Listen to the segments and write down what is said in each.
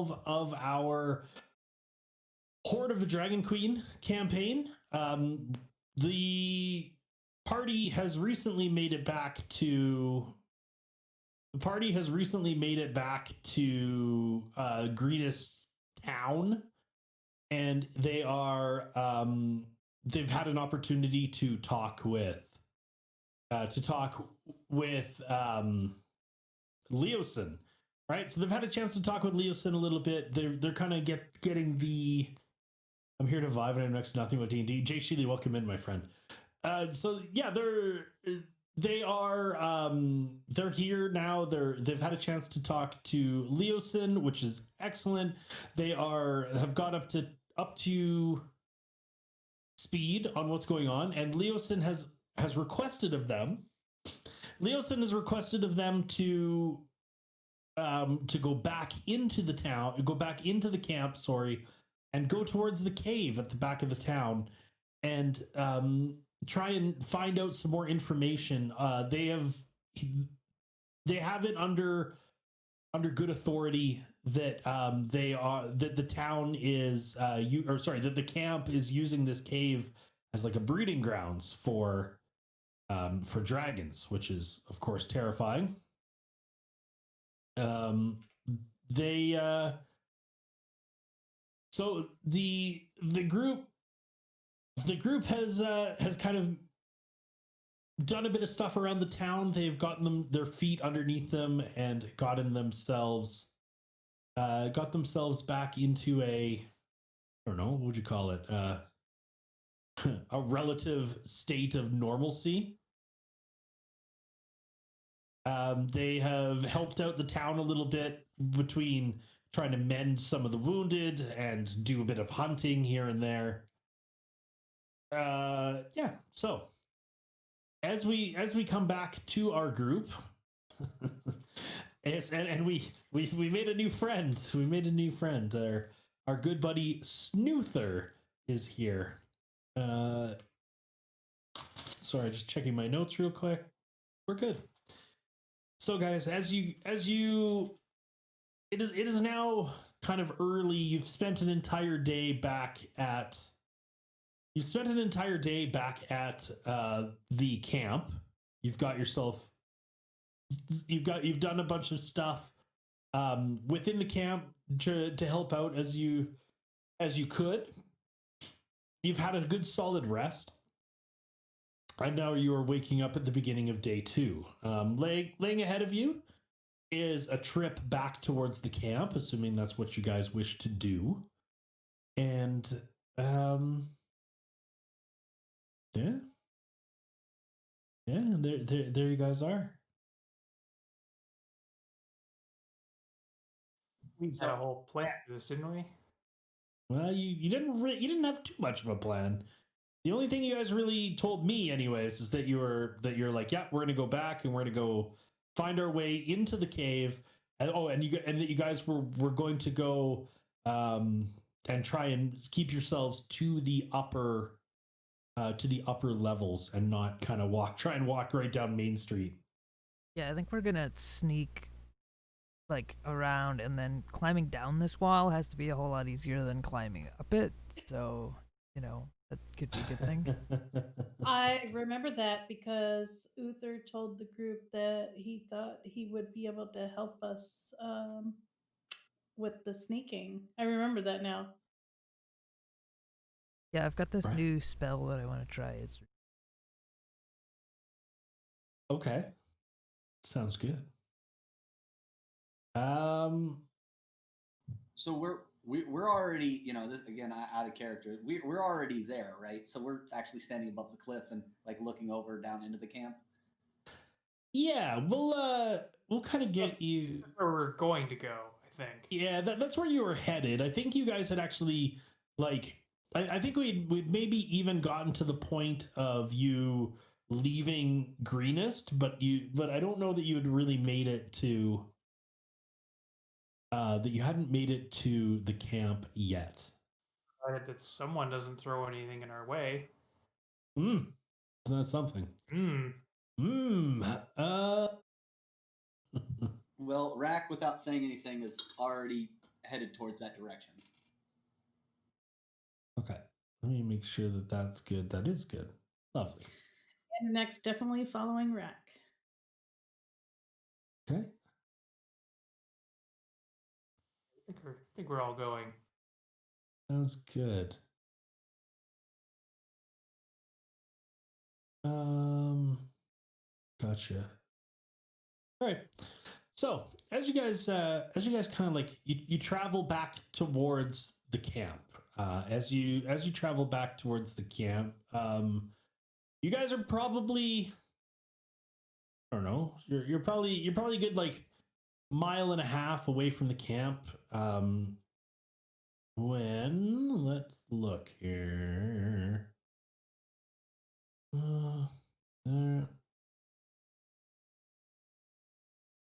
12 of our Hoard of the Dragon Queen campaign. The party has recently made it back to Greenest Town, and they are they've had an opportunity to talk with Leosin, right? So they've had a chance to talk with Leosin a little bit. They're kind of getting the I'm here to vibe and I'm next to nothing but D&D. Jay Sheely, welcome in, my friend. So yeah, they're here now. They've had a chance to talk to Leosin, which is excellent. They have got up to speed on what's going on, and Leosin has requested of them. Leosin has requested of them to go back into the town, go back into the camp, sorry, and go towards the cave at the back of the town, and try and find out some more information. They have it under good authority that the town is that the camp is using this cave as like a breeding grounds for dragons, which is of course terrifying. So the group has kind of done a bit of stuff around the town. They've gotten their feet underneath them and got themselves back into a, I don't know, what would you call it? A relative state of normalcy. They have helped out the town a little bit between trying to mend some of the wounded and do a bit of hunting here and there. Yeah. So as we come back to our group, and we made a new friend. We made a new friend. Our good buddy Snoother is here. Sorry, just checking my notes real quick. We're good. So guys, as you it is now kind of early. You've spent an entire day back at the camp. You've done a bunch of stuff within the camp to help out as you could. You've had a good solid rest. And now you are waking up at the beginning of day 2. Laying ahead of you is a trip back towards the camp, assuming that's what you guys wish to do. And yeah, there you guys are. We had a whole plan for this, didn't we? Well, you didn't have too much of a plan. The only thing you guys really told me, anyways, is that you're like, yeah, we're gonna go back and we're gonna go find our way into the cave, and that you guys were going to go and try and keep yourselves to the upper levels and not kind of try and walk right down Main Street. Yeah, I think we're gonna sneak like around, and then climbing down this wall has to be a whole lot easier than climbing up it. So, that could be a good thing. I remember that because Uther told the group that he thought he would be able to help us with the sneaking. I remember that now. Yeah, I've got this new spell that I want to try. It's okay. Sounds good. So we're already, this again out of character. We're already there, right? So we're actually standing above the cliff and like looking over down into the camp. Yeah, we'll kind of get you where we're going to go, I think. Yeah, that's where you were headed. I think you guys had actually I think we'd maybe even gotten to the point of you leaving Greenest, but I don't know that you had really made it to that you hadn't made it to the camp yet. That someone doesn't throw anything in our way. Isn't that something? Well, Rack, without saying anything, is already headed towards that direction. Okay. Let me make sure that that's good. That is good. Lovely. And next, definitely following Rack. Okay. I think we're all going. Sounds good. Gotcha. All right. So as you guys kind of like you travel back towards the camp. As you travel back towards the camp, you guys are probably, I don't know, you're probably a good like mile and a half away from the camp. When let's look here. Uh,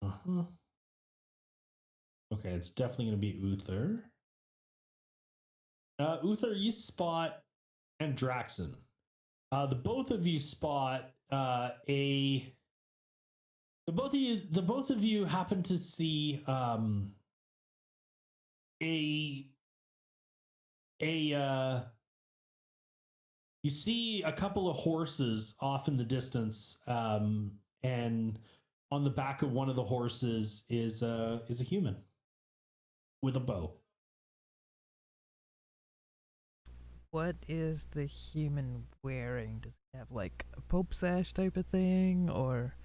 uh-huh. Okay, it's definitely going to be Uther. Uther, you spot, and Draxon. The both of you spot the both of you happen to see a you see a couple of horses off in the distance, and on the back of one of the horses is a human with a bow. What is the human wearing? Does he have like a Pope sash type of thing, or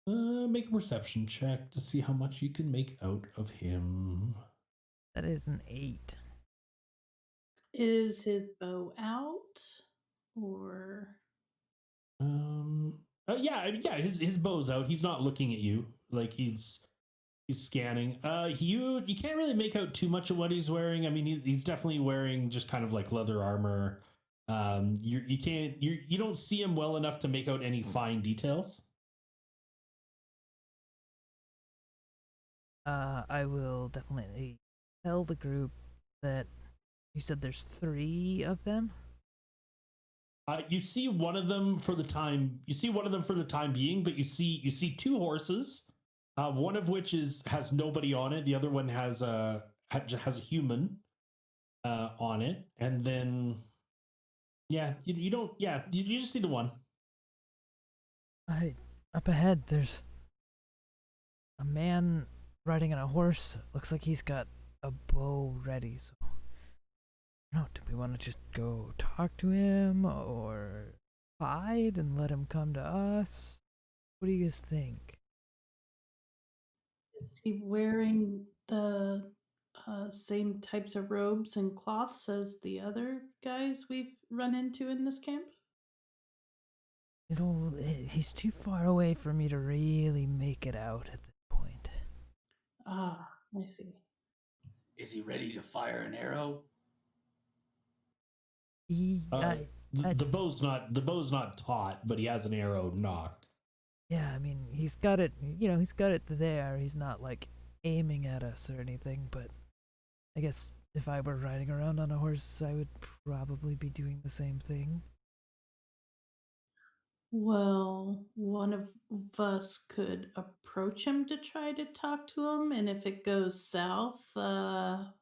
Make a perception check to see how much you can make out of him. that is an 8? Is his bow out? Or. Yeah, his bow's out. He's not looking at you. Like he's scanning. You can't really make out too much of what he's wearing. I mean, he's definitely wearing just kind of like leather armor. You don't see him well enough to make out any fine details. I will definitely tell the group that you said there's 3 of them. You see one of them for the time. You see one of them for the time being, but you see 2 horses. One of which has nobody on it. The other one has a human on it, and then you don't. Yeah, you just see the one. Up ahead, there's a man riding on a horse. Looks like he's got a bow ready. So, no, do we want to just go talk to him or hide and let him come to us? What do you guys think? Is he wearing the same types of robes and cloths as the other guys we've run into in this camp? He's too far away for me to really make it out at this point. Ah, I see. Is he ready to fire an arrow? The bow's not taut, but he has an arrow knocked. Yeah, I mean, he's got it, he's got it there. He's not like aiming at us or anything, but I guess if I were riding around on a horse, I would probably be doing the same thing. Well, one of us could approach him to try to talk to him, and if it goes south,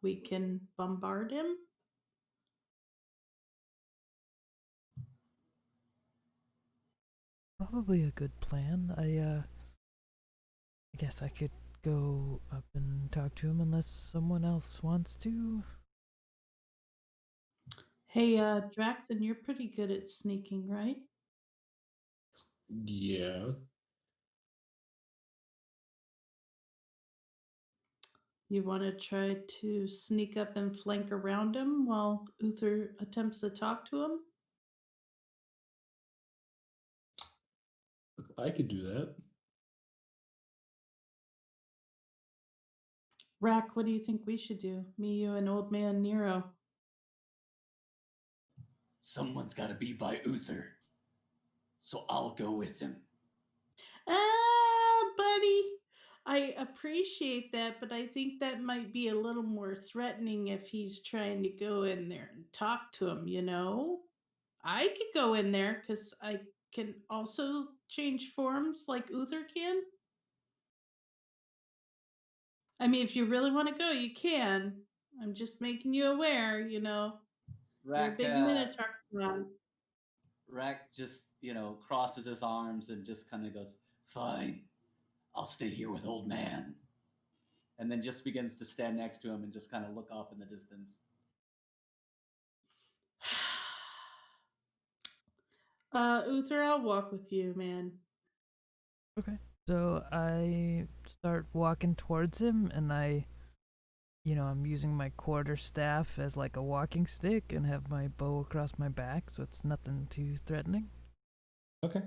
we can bombard him. Probably a good plan. I guess I could go up and talk to him unless someone else wants to. Hey, Draxon, you're pretty good at sneaking, right? Yeah. You want to try to sneak up and flank around him while Uther attempts to talk to him? I could do that. Rack, what do you think we should do? Me, you, and old man Nero. Someone's got to be by Uther. So I'll go with him. Buddy, I appreciate that, but I think that might be a little more threatening if he's trying to go in there and talk to him, you know? I could go in there because I can also change forms like Uther can. I mean, if you really want to go, you can. I'm just making you aware, you know. You're a Rack, big Minotaur fan. Rack just, crosses his arms and just kind of goes, "Fine, I'll stay here with old man." And then just begins to stand next to him and just kind of look off in the distance. Uther, I'll walk with you, man. Okay. So I start walking towards him, and I'm using my quarter staff as like a walking stick and have my bow across my back, so it's nothing too threatening. Okay.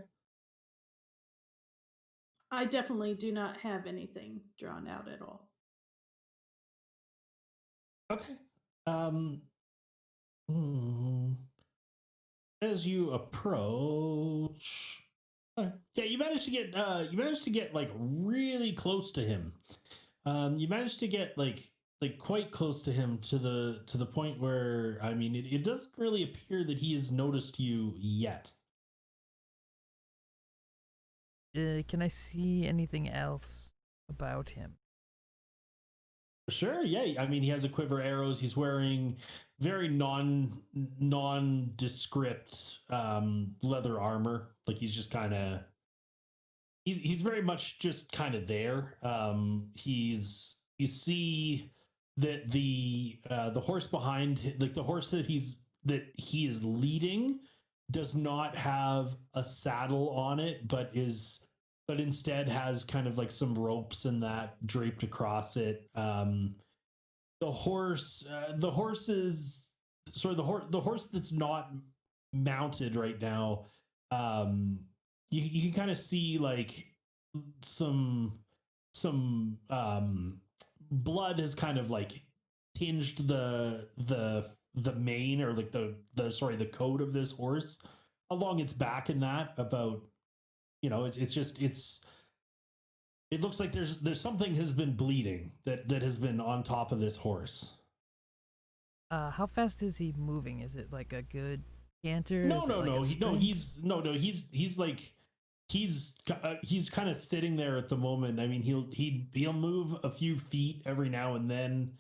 I definitely do not have anything drawn out at all. Okay. Um. hmm. As you approach, yeah, you managed to get like really close to him. You managed to get like quite close to him to the point where I mean it doesn't really appear that he has noticed you yet. Can I see anything else about him? Sure, yeah. I mean, he has a quiver arrows. He's wearing very nondescript leather armor. Like he's just kind of he's very much just kind of there. You see that the horse behind like the horse that he is leading does not have a saddle on it, but instead has kind of like some ropes and that draped across it. The horse is sorry the horse that's not mounted right now. You can kind of see like some some blood has kind of like tinged the mane or like the coat of this horse along its back and that about it looks like there's something has been bleeding that has been on top of this horse. How fast is he moving? Is it like a good canter? No, Is it no, like no. a He, no, sprint? he's like he's kind of sitting there at the moment. I mean, he'll move a few feet every now and then.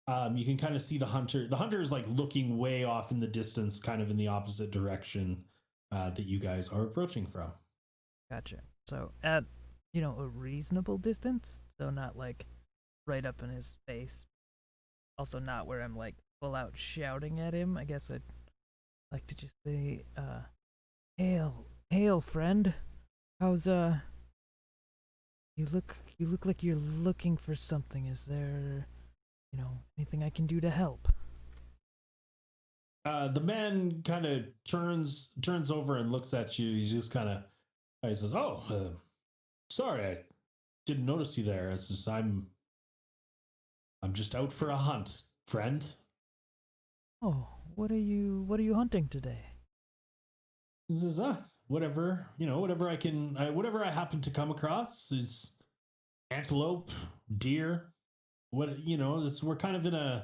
You can kind of see the hunter. The hunter is like looking way off in the distance, kind of in the opposite direction that you guys are approaching from. Gotcha. So at a reasonable distance, so not like right up in his face. Also not where I'm like full out shouting at him. I guess I'd like to just say, hail, friend. How's you look like you're looking for something. Is there, anything I can do to help? The man kind of turns over and looks at you. He's just kind of he says, "Oh, sorry, I didn't notice you there. It's just I'm just out for a hunt, friend." Oh, what are you hunting today? He says, whatever, whatever I happen to come across is antelope, deer, we're kind of in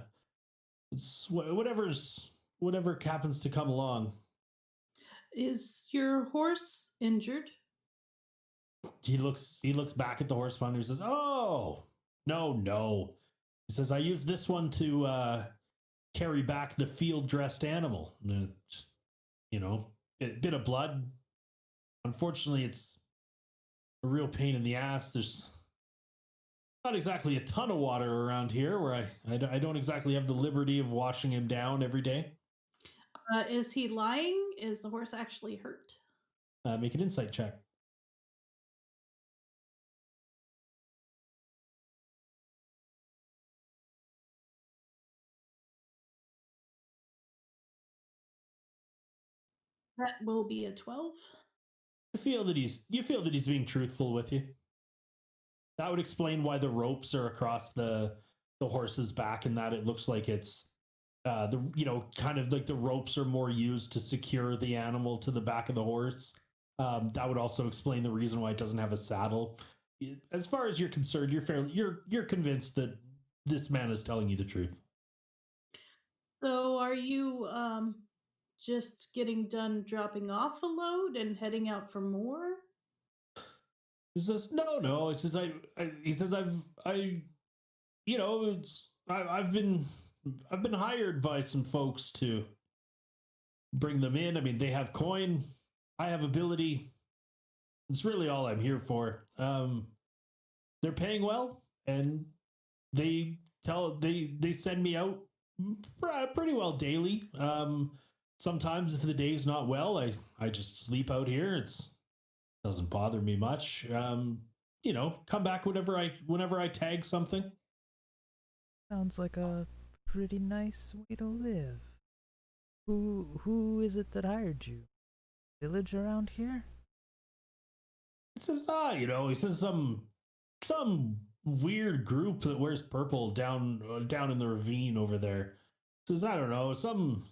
it's whatever happens to come along." Is your horse injured? He looks back at the horse and he says, "Oh, no, no." He says, "I use this one to carry back the field dressed animal. Just, bit of blood. Unfortunately, it's a real pain in the ass. There's not exactly a ton of water around here where I don't exactly have the liberty of washing him down every day." Is he lying? Is the horse actually hurt? Make an insight check. That will be a 12. You feel that he's being truthful with you. That would explain why the ropes are across the horse's back and that it looks like it's the kind of like the ropes are more used to secure the animal to the back of the horse. That would also explain the reason why it doesn't have a saddle. As far as you're concerned, you're convinced that this man is telling you the truth. So are you just getting done dropping off a load and heading out for more? He says, "No, no." He says, he says, I've been hired by some folks to bring them in. I mean, they have coin, I have ability. It's really all I'm here for. They're paying well, and they send me out pretty well daily. Sometimes if the day's not well, I just sleep out here. It's doesn't bother me much. Come back whenever I tag something. Sounds like a pretty nice way to live. Who is it that hired you? Village around here? He says, he says some weird group that wears purple down in the ravine over there. Says, I don't know, some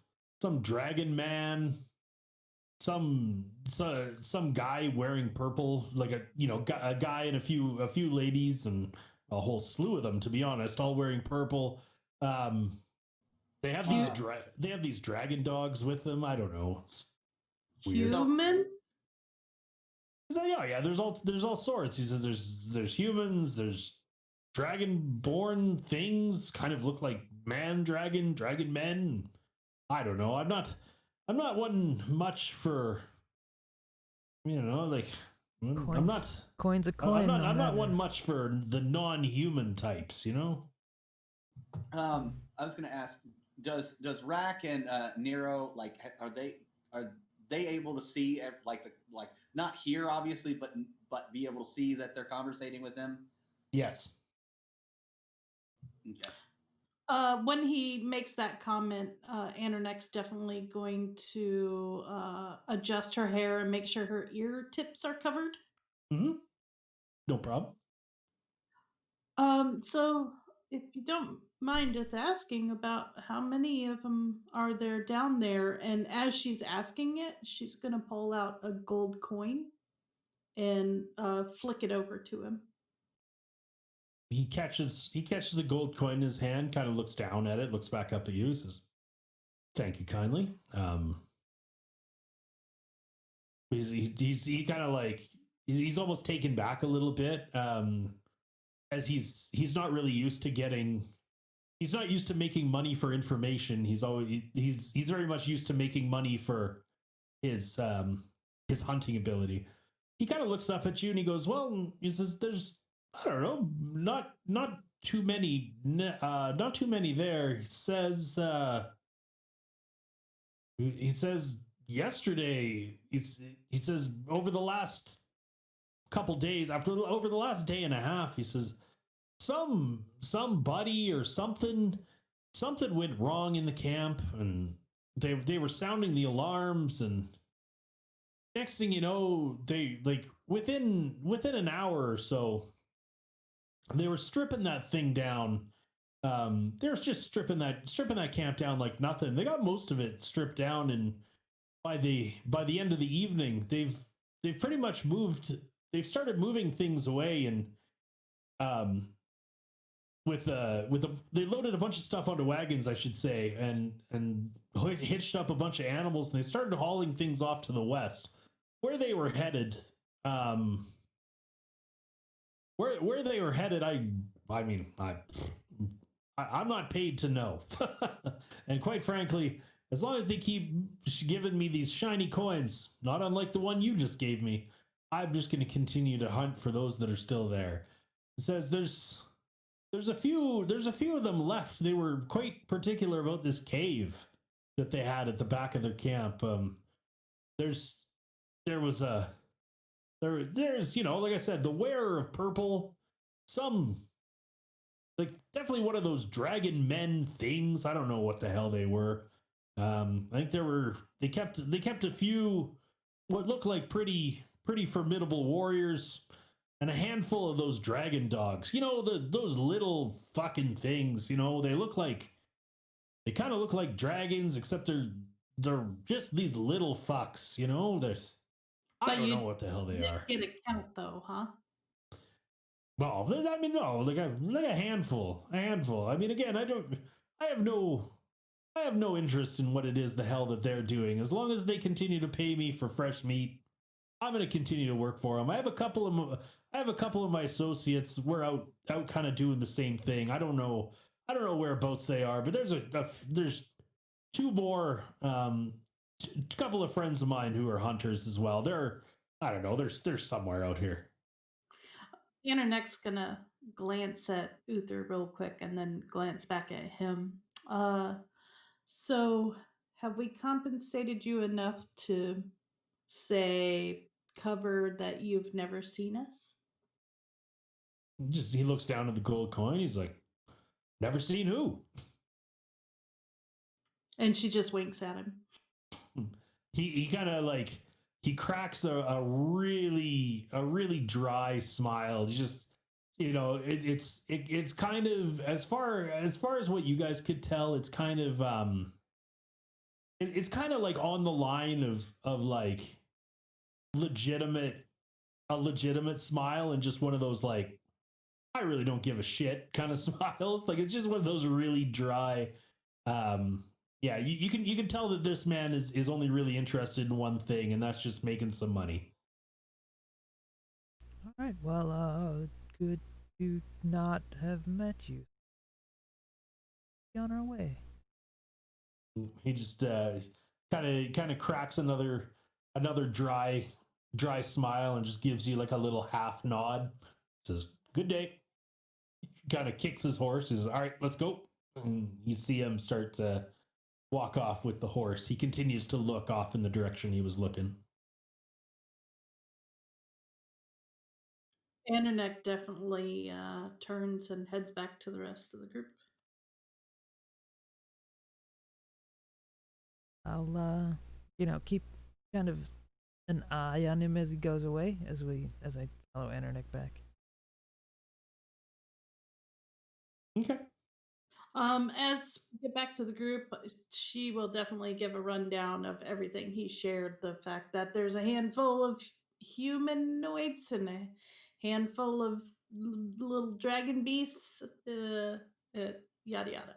dragon man, some guy wearing purple, like a guy and a few ladies and a whole slew of them, to be honest, all wearing purple. They have these dragon dogs with them. I don't know. It's weird. Humans? So, yeah, there's all sorts. He says there's humans, there's dragon-born things, kind of look like dragon men. I don't know. I'm not one much for, like I'm not Coin's a coin. I'm not one much for the non-human types. I was gonna ask, does Rack and Nero, like, are they able to see, like not hear obviously, but be able to see that they're conversating with him? Yes. Okay. When he makes that comment, Anernek's definitely going to adjust her hair and make sure her ear tips are covered. Mm-hmm. No problem. So if you don't mind us asking about how many of them are there down there, and as she's asking it, she's gonna pull out a gold coin and flick it over to him. He catches the gold coin in his hand, kind of looks down at it, looks back up at you, says, "Thank you kindly." He kind of like he's almost taken back a little bit, as he's not really used to he's not used to making money for information. He's very much used to making money for his hunting ability. He kind of looks up at you and he goes, "Well," he says, "there's, I don't know, not too many there." He says yesterday. He says over the last couple days, over the last day and a half, he says somebody or something went wrong in the camp, and they were sounding the alarms, and next thing you know, they, like, within an hour or so, they were stripping that thing down. They were just stripping that camp down like nothing. They got most of it stripped down, and by the end of the evening, they've pretty much moved. They've started moving things away, and they loaded a bunch of stuff onto wagons, I should say, and hitched up a bunch of animals, and they started hauling things off to the west, where they were headed. Where they were headed, I mean, I'm not paid to know. And quite frankly, as long as they keep giving me these shiny coins, not unlike the one you just gave me, I'm just going to continue to hunt for those that are still there. It says there's a few of them left. They were quite particular about this cave that they had at the back of their camp. There's like I said, the wearer of purple, like definitely one of those dragon men things. I don't know what the hell they were. I think they kept a few what looked like pretty formidable warriors, and a handful of those dragon dogs. Those little fucking things. They kind of look like dragons, except they're just these little fucks. I don't know what the hell they are. Get a count though, huh? Well, I mean, no, like a handful. I mean, again, I have no interest in what it is the hell that they're doing. As long as they continue to pay me for fresh meat, I'm going to continue to work for them. I have a couple I have a couple of my associates. We're out kind of doing the same thing. I don't know whereabouts they are, but there's two more couple of friends of mine who are hunters as well. They're I don't know. There's somewhere out here. Internet's gonna glance at Uther real quick and then glance back at him. Uh, so have we compensated you enough to say cover that you've never seen us? Just he looks down at the gold coin. He's like, never seen who. And she just winks at him. He kind of like he cracks a really dry smile. He just it's kind of as far as what you guys could tell, it's kind of it's kind of like on the line of like legitimate a legitimate smile and just one of those like I really don't give a shit kind of smiles. Like it's just one of those really dry. Yeah, you can tell that this man is only really interested in one thing, and that's just making some money. All right. Well, good to not have met you. Be on our way. He just kind of cracks another dry smile and just gives you like a little half nod. Says good day. Kind of kicks his horse. He says, all right, let's go. And you see him start to walk off with the horse. He continues to look off in the direction he was looking. Internet definitely turns and heads back to the rest of the group. I'll keep kind of an eye on him as he goes away as I follow Internet back. Okay. As we get back to the group, she will definitely give a rundown of everything he shared. The fact that there's a handful of humanoids and a handful of little dragon beasts, yada yada.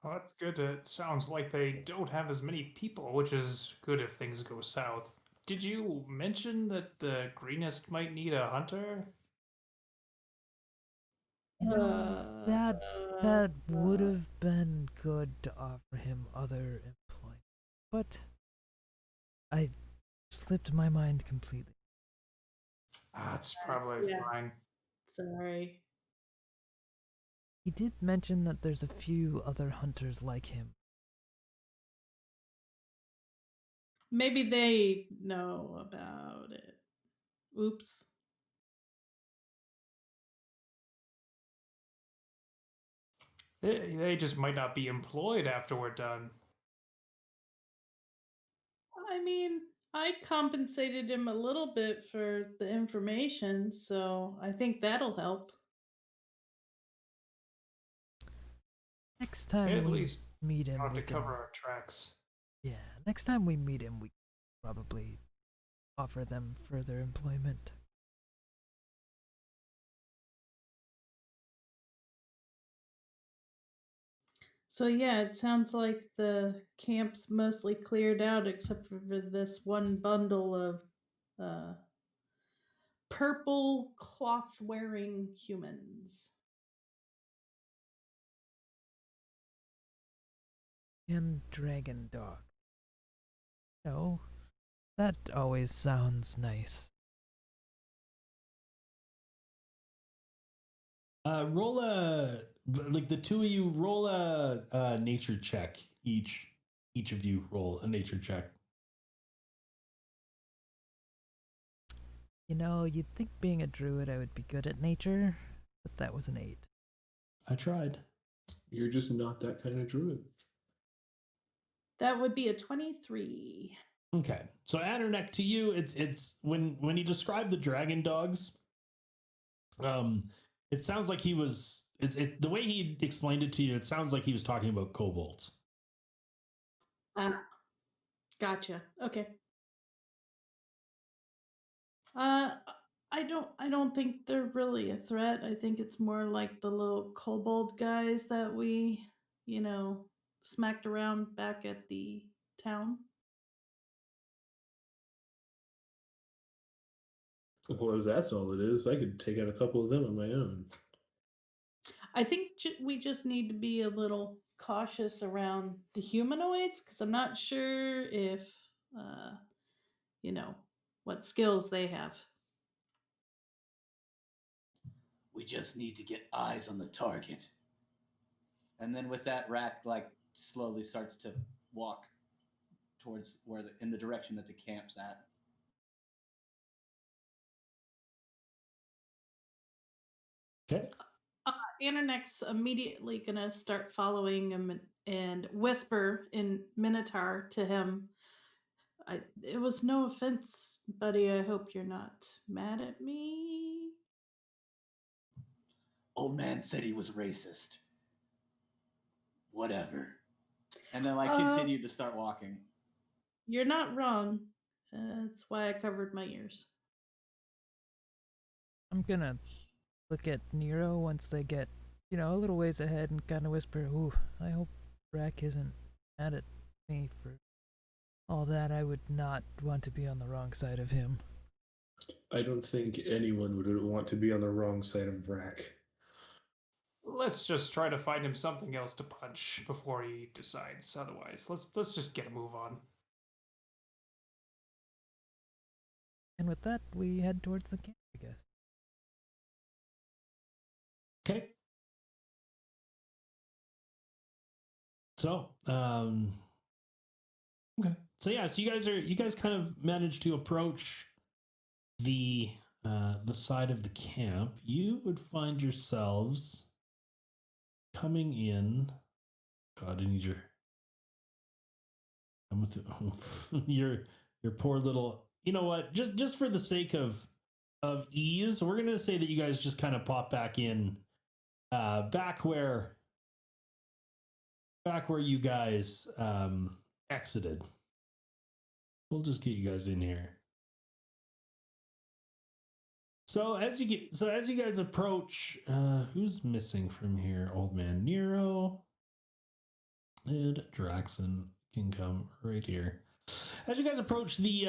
Well, that's good. It sounds like they don't have as many people, which is good if things go south. Did you mention that the greenest might need a hunter? You know, that would have been good to offer him other employment, but I slipped my mind completely. That's probably Yeah. fine. Sorry. He did mention that there's a few other hunters like him. Maybe they know about it. Oops. They just might not be employed after we're done. I mean, I compensated him a little bit for the information, so I think that'll help. Next time At we least meet we him, don't have we to can. cover our tracks. Yeah, next time we meet him, we can probably offer them further employment. So yeah, it sounds like the camp's mostly cleared out except for this one bundle of uh, purple cloth-wearing humans. And dragon dog. No, that always sounds nice. Roll a like the two of you roll a nature check each. Each of you roll a nature check. You know, you'd think being a druid I would be good at nature, but that was an 8. I tried. You're just not that kind of druid. That would be a 23. Okay, so Aderneck, to you, it's when he described the dragon dogs, it sounds like he was the way he explained it to you. It sounds like he was talking about kobolds. Ah, gotcha. Okay. Uh, I don't think they're really a threat. I think it's more like the little kobold guys that we, smacked around back at the town. Well, if that's all it is, I could take out a couple of them on my own. I think we just need to be a little cautious around the humanoids because I'm not sure if, uh, you know, what skills they have. We just need to get eyes on the target. And then with that, Rack like slowly starts to walk towards in the direction that the camp's at. Okay. Internet's immediately gonna start following him and whisper in Minotaur to him. It was no offense, buddy. I hope you're not mad at me. Old man said he was racist. Whatever. And then like Uh, continue to start walking. You're not wrong. That's why I covered my ears. I'm gonna look at Nero once they get, a little ways ahead and kind of whisper, "Ooh, I hope Rack isn't mad at me for all that. I would not want to be on the wrong side of him." I don't think anyone would want to be on the wrong side of Rack. Let's just try to find him something else to punch before he decides. Otherwise, let's just get a move on. And with that, we head towards the camp, I guess. Okay. So, okay. So yeah, so you guys kind of managed to approach the side of the camp. You would find yourselves coming in. God, I need your. I'm with your poor little. You know what? Just for the sake of ease, we're gonna say that you guys just kind of pop back in, back where you guys exited. We'll just get you guys in here. So as you guys approach, who's missing from here? Old man Nero and Draxon can come right here. As you guys approach the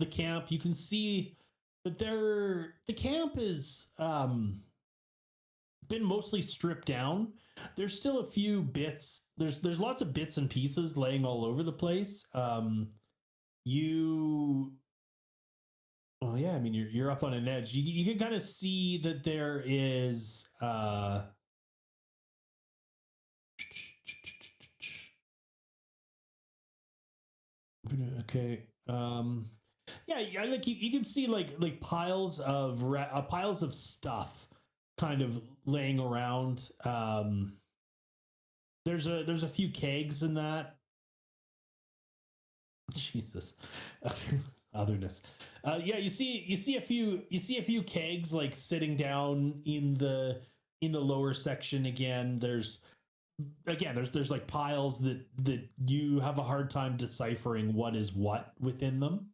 camp, you can see that the camp is been mostly stripped down. There's still a few bits. There's lots of bits and pieces laying all over the place. Well, yeah, I mean, you're up on an edge. You can kind of see that there is okay. Yeah, like you can see like piles of stuff kind of laying around. There's a few kegs in that. Jesus. Otherness. Yeah, you see a few kegs like sitting down in the lower section again. There's like piles that you have a hard time deciphering what is what within them,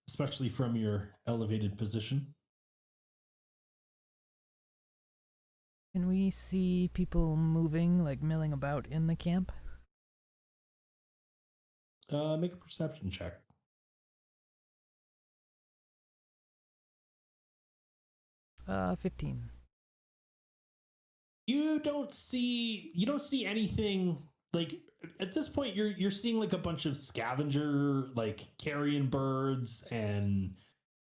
especially from your elevated position. Can we see people moving, like milling about in the camp? Make a perception check. 15. You don't see anything like at this point. You're seeing like a bunch of scavenger, like carrion birds and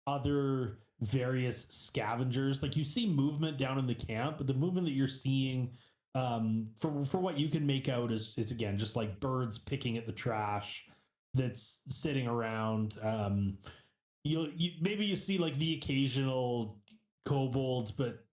other various scavengers. Like you see movement down in the camp, but the movement that you're seeing, for what you can make out is again just like birds picking at the trash that's sitting around. Maybe you see like the occasional kobolds, but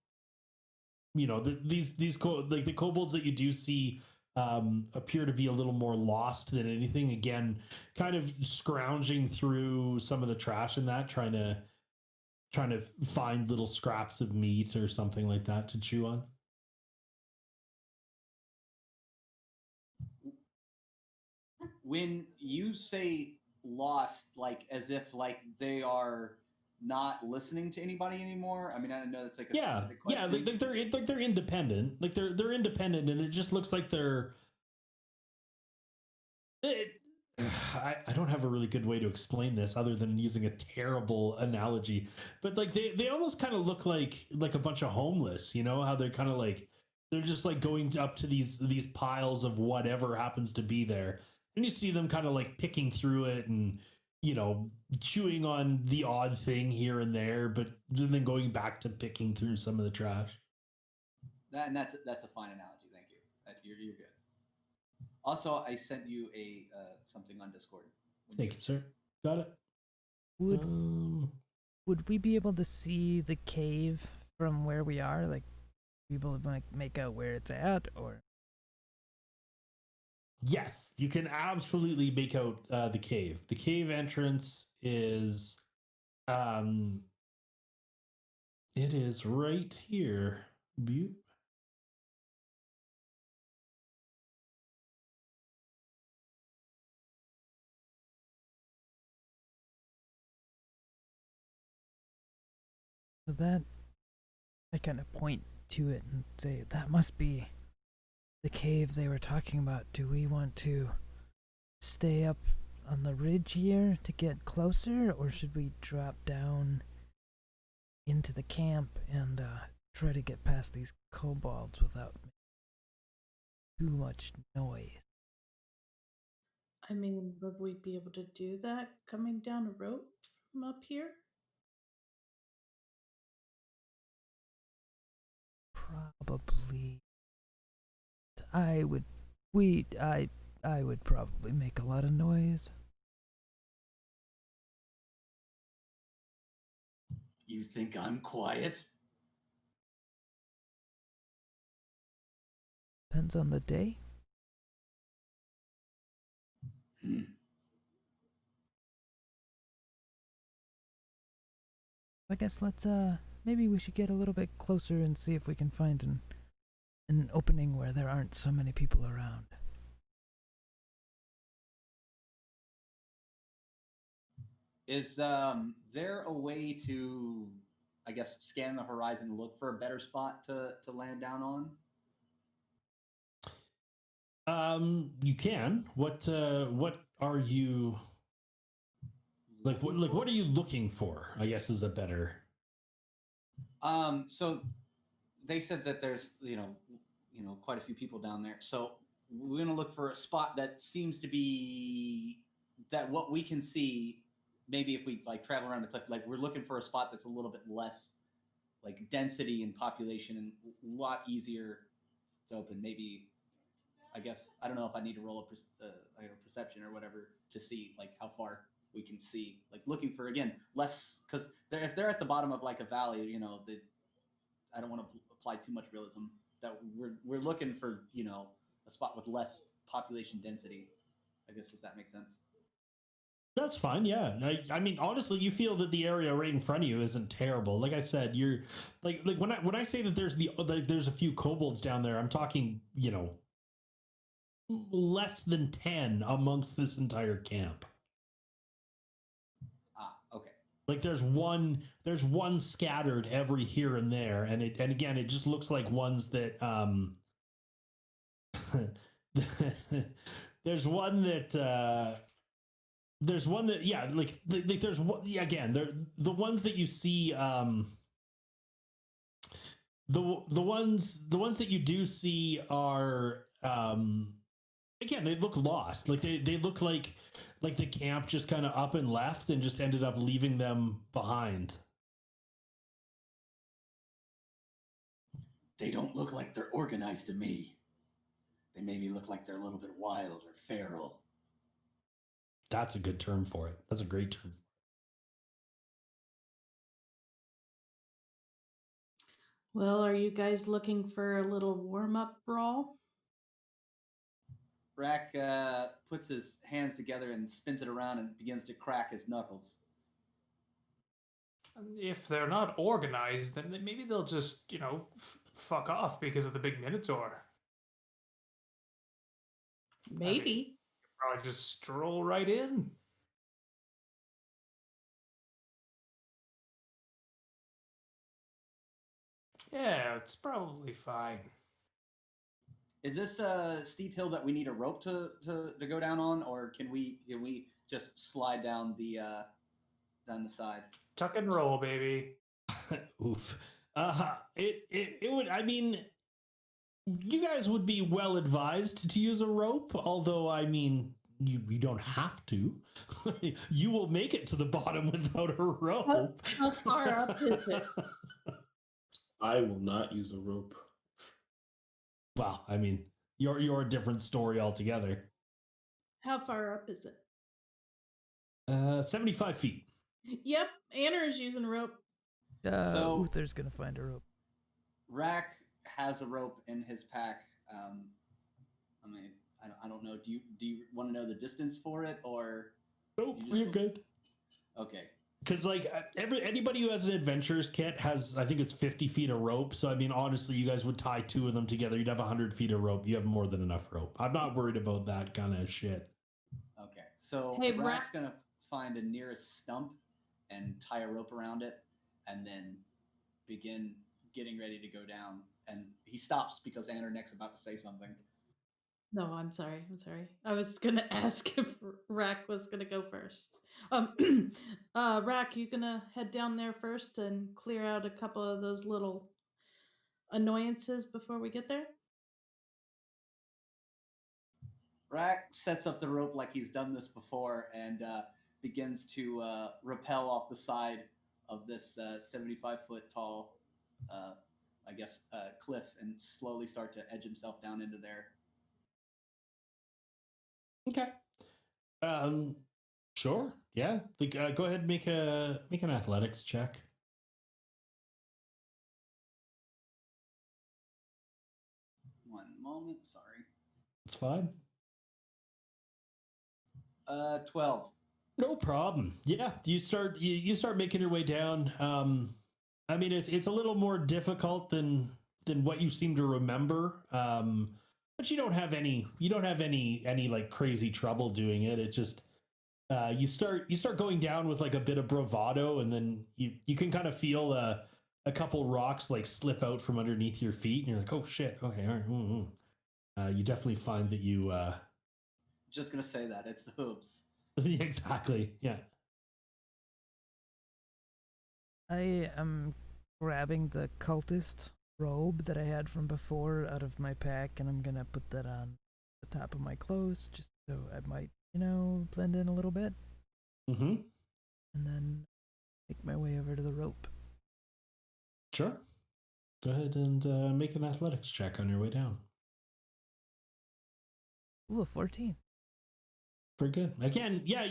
like the kobolds that you do see appear to be a little more lost than anything. Again, kind of scrounging through some of the trash in that, trying to find little scraps of meat or something like that to chew on. When you say lost, like as if like they are not listening to anybody anymore. I mean, I know that's like a specific question. Yeah, like they're independent. Like they're independent, and it just looks like they're. I don't have a really good way to explain this other than using a terrible analogy, but like they almost kind of look like a bunch of homeless, you know, how they're kind of like they're just like going up to these piles of whatever happens to be there, and you see them kind of like picking through it and chewing on the odd thing here and there, but then going back to picking through some of the trash. That's a fine analogy. Thank you. You're good. Also, I sent you a something on Discord. Thank you, sir. Got it. Would Um, would we be able to see the cave from where we are? Like, people like make out where it's at, or Yes, you can absolutely make out the cave. The cave entrance is, um, it is right here. Butte. so that I kind of point to it and say that must be the cave they were talking about. Do we want to stay up on the ridge here to get closer, or should we drop down into the camp and try to get past these kobolds without too much noise? I mean, would we be able to do that coming down a rope from up here? Probably. I would. We. I would probably make a lot of noise. You think I'm quiet? Depends on the day. Hmm. I guess let's maybe we should get a little bit closer and see if we can find an opening where there aren't so many people around. Is there a way to, I guess, scan the horizon and look for a better spot to land down on? You can. What are you like? What are you looking for? I guess is a better. So they said that there's quite a few people down there. So we're gonna look for a spot that seems to be that what we can see. Maybe if we like travel around the cliff, like we're looking for a spot that's a little bit less like density and population and a lot easier to open. Maybe I guess I don't know if I need to roll a perception or whatever to see like how far we can see. Like looking for again less because if they're at the bottom of like a valley, I don't want to apply too much realism. That we're looking for a spot with less population density. I guess if that makes sense. That's fine. Yeah. I mean, honestly, you feel that the area right in front of you isn't terrible. Like I said, you're like when I say that there's a few kobolds down there, I'm talking less than 10 amongst this entire camp. Ah, okay. Like there's one scattered every here and there, and again it just looks like ones that there's one that yeah, like there's one, yeah, again, they're the ones that you see the ones that you do see are again, they look lost. Like they look like the camp just kind of up and left and just ended up leaving them behind. They don't look like they're organized to me. They maybe look like they're a little bit wild or feral. That's a good term for it. That's a great term. Well, are you guys looking for a little warm up brawl? Rack puts his hands together and spins it around and begins to crack his knuckles. If they're not organized, then maybe they'll just, fuck off because of the big Minotaur. Maybe. Probably just stroll right in. Yeah, it's probably fine. Is this a steep hill that we need a rope to go down on, or can we just slide down the side? Tuck and roll, baby. Oof. It would. I mean, you guys would be well advised to use a rope. Although, I mean, you don't have to. You will make it to the bottom without a rope. How far up is it? I will not use a rope. Well, I mean, you're a different story altogether. How far up is it? 75 feet. Yep, Anna is using a rope. So- Uther's gonna find a rope. Rack has a rope in his pack. I mean, I don't know. Do you want to know the distance for it, or Nope, You just you're don't- good. okay? Because like anybody who has an adventurer's kit has, I think it's 50 feet of rope. So I mean, honestly, you guys would tie two of them together. You'd have 100 feet of rope. You have more than enough rope. I'm not worried about that kind of shit. Okay, so Hey, Rack's gonna find a nearest stump and tie a rope around it, and then begin getting ready to go down. And he stops because Anderneck's about to say something. No, I'm sorry. I was gonna ask if Rack was gonna go first. Rack, you gonna head down there first and clear out a couple of those little annoyances before we get there? Rack sets up the rope like he's done this before and begins to rappel off the side of this 75-foot tall, cliff and slowly start to edge himself down into there. Okay. Sure. Yeah. Go ahead and make an athletics check. One moment, sorry. It's fine. 12. No problem. Yeah, you start making your way down. I mean, it's a little more difficult than what you seem to remember. But you don't have any like crazy trouble doing it. It just you start going down with like a bit of bravado, and then you can kind of feel a couple rocks like slip out from underneath your feet, and you're like, oh shit, okay, all right. You definitely find that you Just gonna say that it's the hooves. exactly, yeah. I am grabbing the cultist robe that I had from before out of my pack, and I'm gonna put that on the top of my clothes just so I might, blend in a little bit, Mm-hmm. and then make my way over to the rope. Sure. Go ahead and make an athletics check on your way down. Ooh, a 14. Very good. Again, yeah,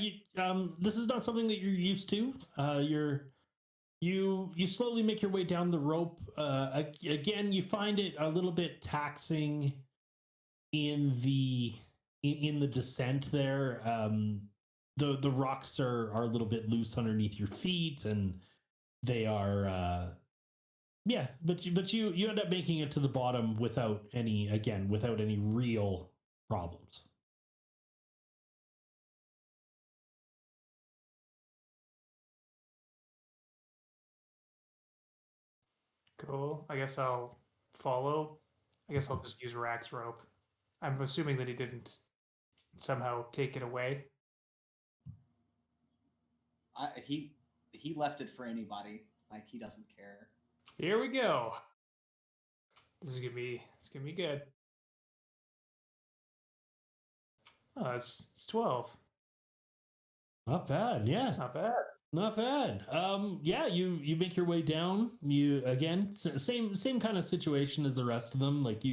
this is not something that you're used to. You slowly make your way down the rope. Again, you find it a little bit taxing in the descent there. The rocks are a little bit loose underneath your feet, and they are yeah, but you end up making it to the bottom without any real problems. Cool. I guess I'll follow. I guess I'll just use Rack's rope. I'm assuming that he didn't somehow take it away. He left it for anybody. Like he doesn't care. Here we go. This is gonna be good. Oh, it's 12. Not bad, yeah. That's not bad. Not bad. Yeah, you make your way down. You again, same kind of situation as the rest of them. Like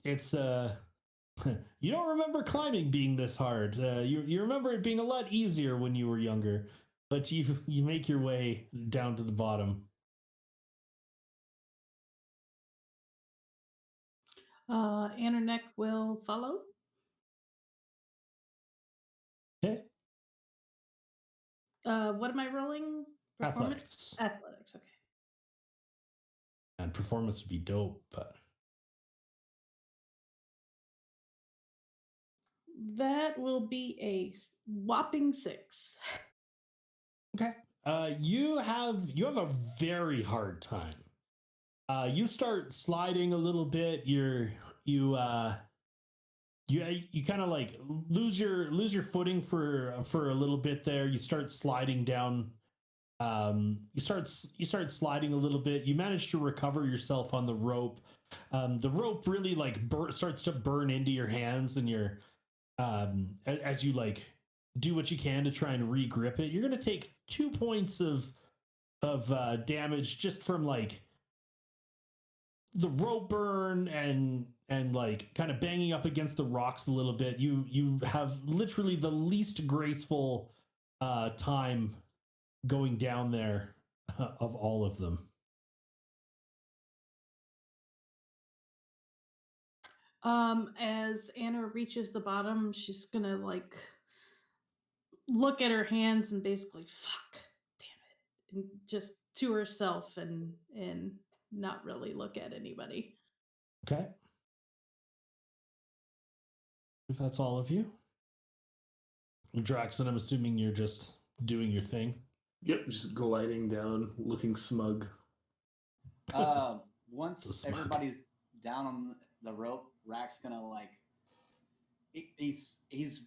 it's you don't remember climbing being this hard. You remember it being a lot easier when you were younger. But you make your way down to the bottom. Anderneck will follow. Okay. What am I rolling? Athletics. Athletics, okay. And performance would be dope, but That will be a whopping 6. okay. You have a very hard time. You start sliding a little bit. you kind of like lose your footing for a little bit there. You start sliding down. You start sliding a little bit. You manage to recover yourself on the rope. The rope really like starts to burn into your hands, and you're as you like do what you can to try and re-grip it. You're gonna take 2 points of damage just from like the rope burn and like kind of banging up against the rocks a little bit. You have literally the least graceful time going down there of all of them. As Anna reaches the bottom, she's gonna like look at her hands and basically fuck, damn it, and just to herself and not really look at anybody. Okay. If that's all of you. Draxon, I'm assuming you're just doing your thing. Yep, just gliding down, looking smug. Once Smug. everybody's down on the rope, Rack's gonna like he's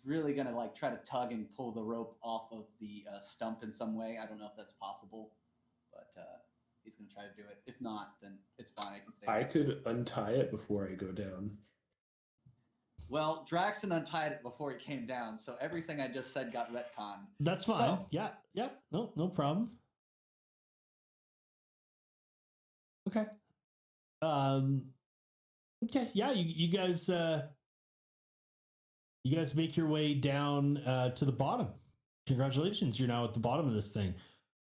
really gonna like try to tug and pull the rope off of the stump in some way. I don't know if that's possible, but he's gonna try to do it. If not, then it's fine. I can stay. I could untie it before I go down. Well, Draxon untied it before he came down, so everything I just said got retconned. That's fine. So, yeah, no problem. Okay. Okay, yeah, you guys make your way down to the bottom. Congratulations, you're now at the bottom of this thing.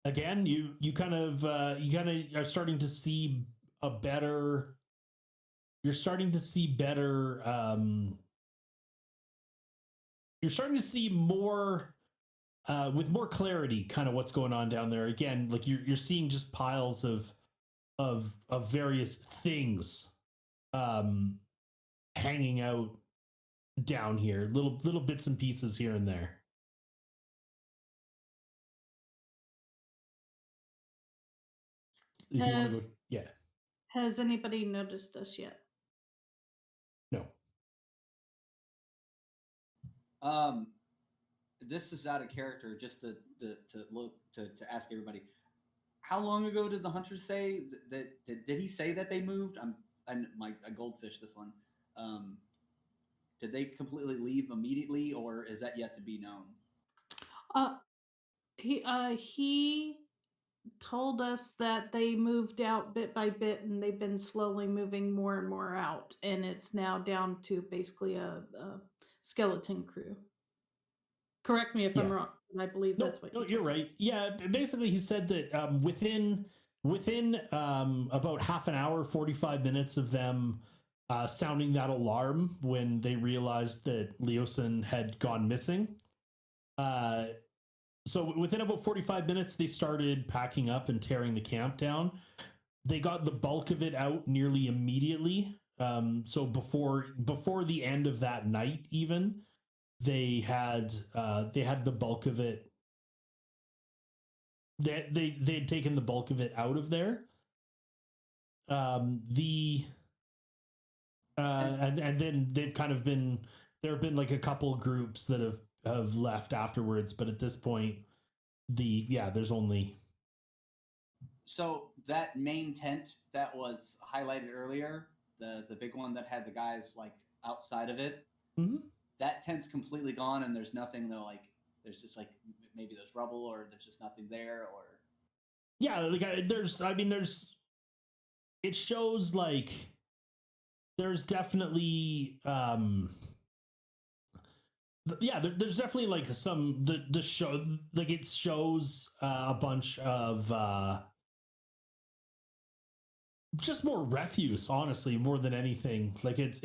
Again, you kind of are starting to see a better. You're starting to see better. You're starting to see more with more clarity, kind of what's going on down there. Again, like you're seeing just piles of various things hanging out down here, little bits and pieces here and there. If you want to go, yeah. Has anybody noticed us yet? No. This is out of character. Just to look to ask everybody, how long ago did the hunters say that? Did he say that they moved? I'm a goldfish. This one. Did they completely leave immediately, or is that yet to be known? He told us that they moved out bit by bit, and they've been slowly moving more and more out, and it's now down to basically a skeleton crew. Correct me if I'm Yeah. wrong. I believe No, that's what. no, you you're told me. right. Yeah, basically he said that within about half an hour, 45 minutes of them sounding that alarm when they realized that Leosin had gone missing. So within about 45 minutes, they started packing up and tearing the camp down. They got the bulk of it out nearly immediately. So before the end of that night, even they had the bulk of it. They had taken the bulk of it out of there. And then they've kind of been, there have been like a couple groups that have left afterwards, but at this point there's only. So that main tent that was highlighted earlier, the big one that had the guys like outside of it, Mm-hmm. that tent's completely gone, and there's nothing there. Like there's just like maybe there's rubble, or there's just nothing there, or Yeah, like it shows like there's definitely there's definitely like some the show, like it shows a bunch of just more refuse, honestly, more than anything. Like it's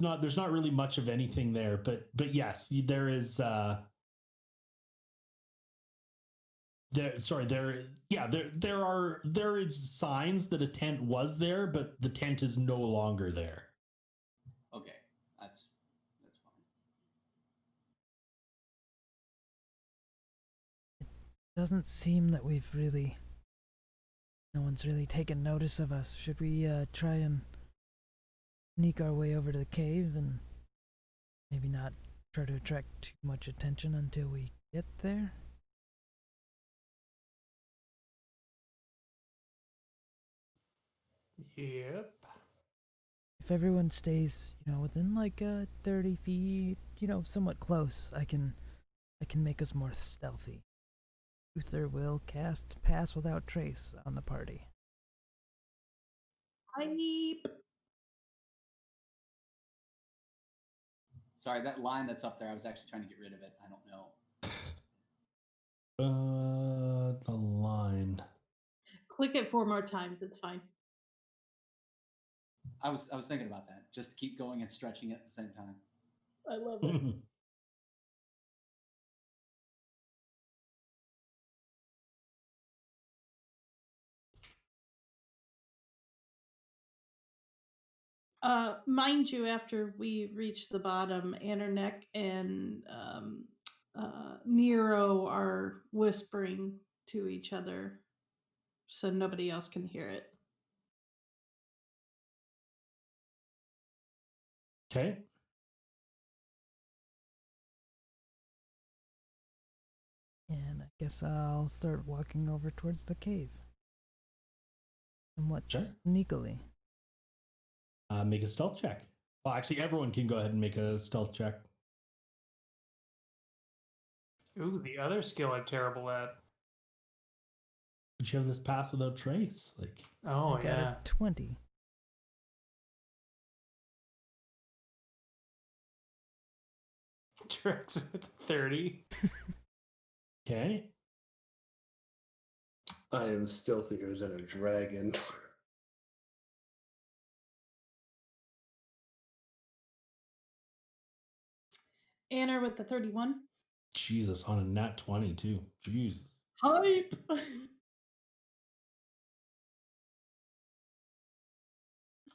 not, there's not really much of anything there, but yes, there is there is signs that a tent was there, but the tent is no longer there. okay, that's fine. Doesn't seem that no one's really taken notice of us. Should we try and sneak our way over to the cave and maybe not try to attract too much attention until we get there? Yep. If everyone stays, within like 30 feet, somewhat close, I can make us more stealthy. Uther will cast Pass Without Trace on the party. Hype. Sorry, that line that's up there, I was actually trying to get rid of it. I don't know. The line. Click it 4 more times. It's fine. I was thinking about that. Just keep going and stretching it at the same time. I love it. Mind you, after we reach the bottom, Anarnek and Nero are whispering to each other so nobody else can hear it. Okay. And I guess I'll start walking over towards the cave. Somewhat Sure. sneakily. Make a stealth check. Well, actually, everyone can go ahead and make a stealth check. Ooh, the other skill I'm terrible at. But you have this Pass Without Trace. Like, Oh, I got yeah. a 20. Drex at 30. okay. I am stealthier than a dragon. Anna with the 31. Jesus, on a nat 20 too. Jesus. Hype.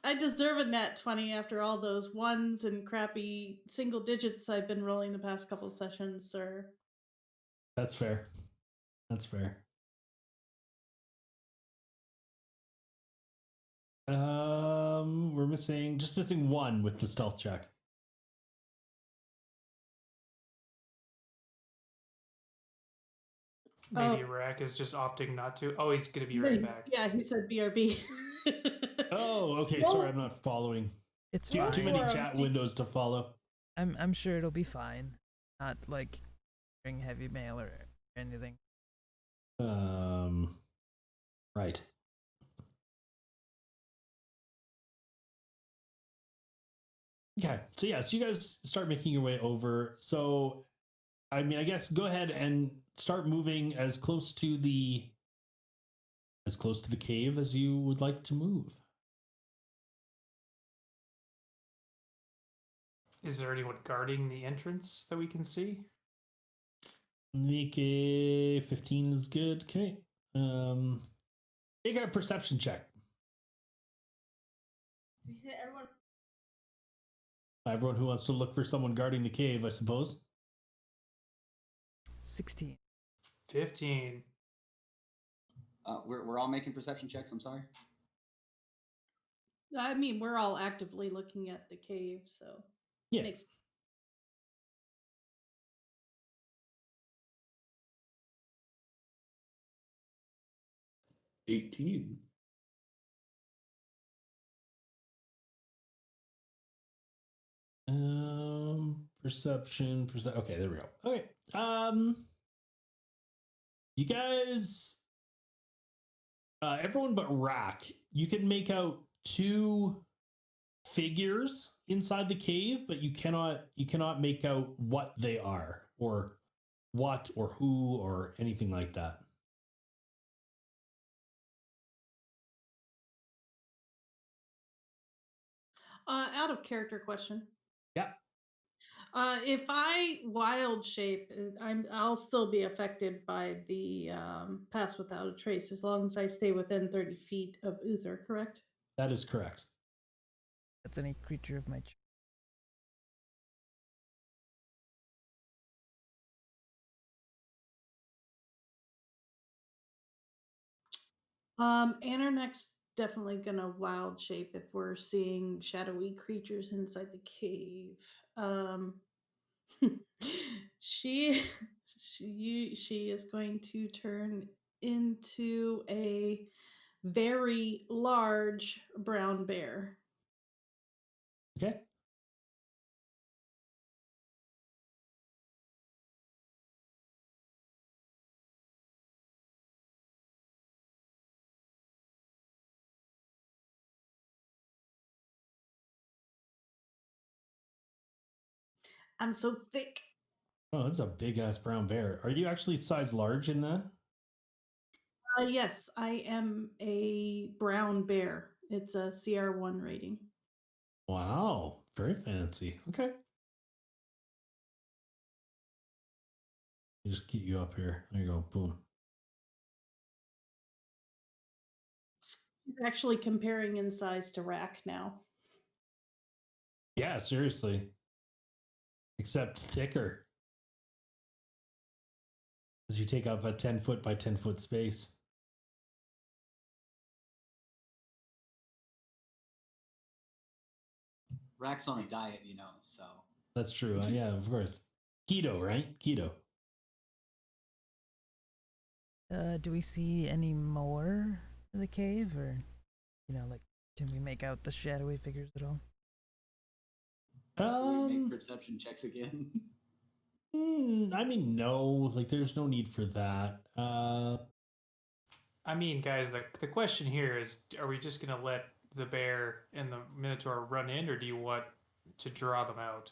I deserve a nat 20 after all those ones and crappy single digits I've been rolling the past couple sessions, sir. That's fair. That's fair. We're missing one with the stealth check. Maybe Rack is just opting not to. Oh, he's going to be right back. Yeah, he said BRB. Oh, okay. Well, sorry, I'm not following. It's Too fine. many chat windows to follow. I'm sure it'll be fine. Not like doing heavy mail or anything. Right. Okay. So yeah, so you guys start making your way over. So I mean, I guess go ahead and start moving as close to the cave as you would like to move. Is there anyone guarding the entrance that we can see? Make a 15 is good. Okay. Make a perception check. Everyone who wants to look for someone guarding the cave, I suppose. 16. 15. We're all making perception checks. I'm sorry. I mean, we're all actively looking at the cave, so Yeah. makes 18. Perception. Okay, there we go. Okay. You guys, everyone but Rack, you can make out two figures inside the cave, but you cannot make out what they are, or what, or who, or anything like that. out of character question. Yeah. If I wild shape, I'll still be affected by the Pass Without a Trace as long as I stay within 30 feet of Uther, correct? That is correct. That's any creature of my choice. Anna next definitely gonna wild shape if we're seeing shadowy creatures inside the cave. She she is going to turn into a very large brown bear. Okay. I'm so thick. Oh, that's a big ass brown bear. Are you actually size large in that? Yes, I am a brown bear. It's a CR1 rating. Wow, very fancy. Okay. Just keep you up here. There you go. Boom. He's actually comparing in size to Rack now. Yeah, seriously. Except thicker. As you take up a 10-foot by 10-foot space. Rack's on a diet, so. That's true. Yeah, of course. Keto, right? Keto. Do we see any more in the cave, or like, can we make out the shadowy figures at all? Can we make perception checks again? I mean, no. Like, there's no need for that. I mean, guys, the question here is: are we just gonna let the bear and the minotaur run in, or do you want to draw them out?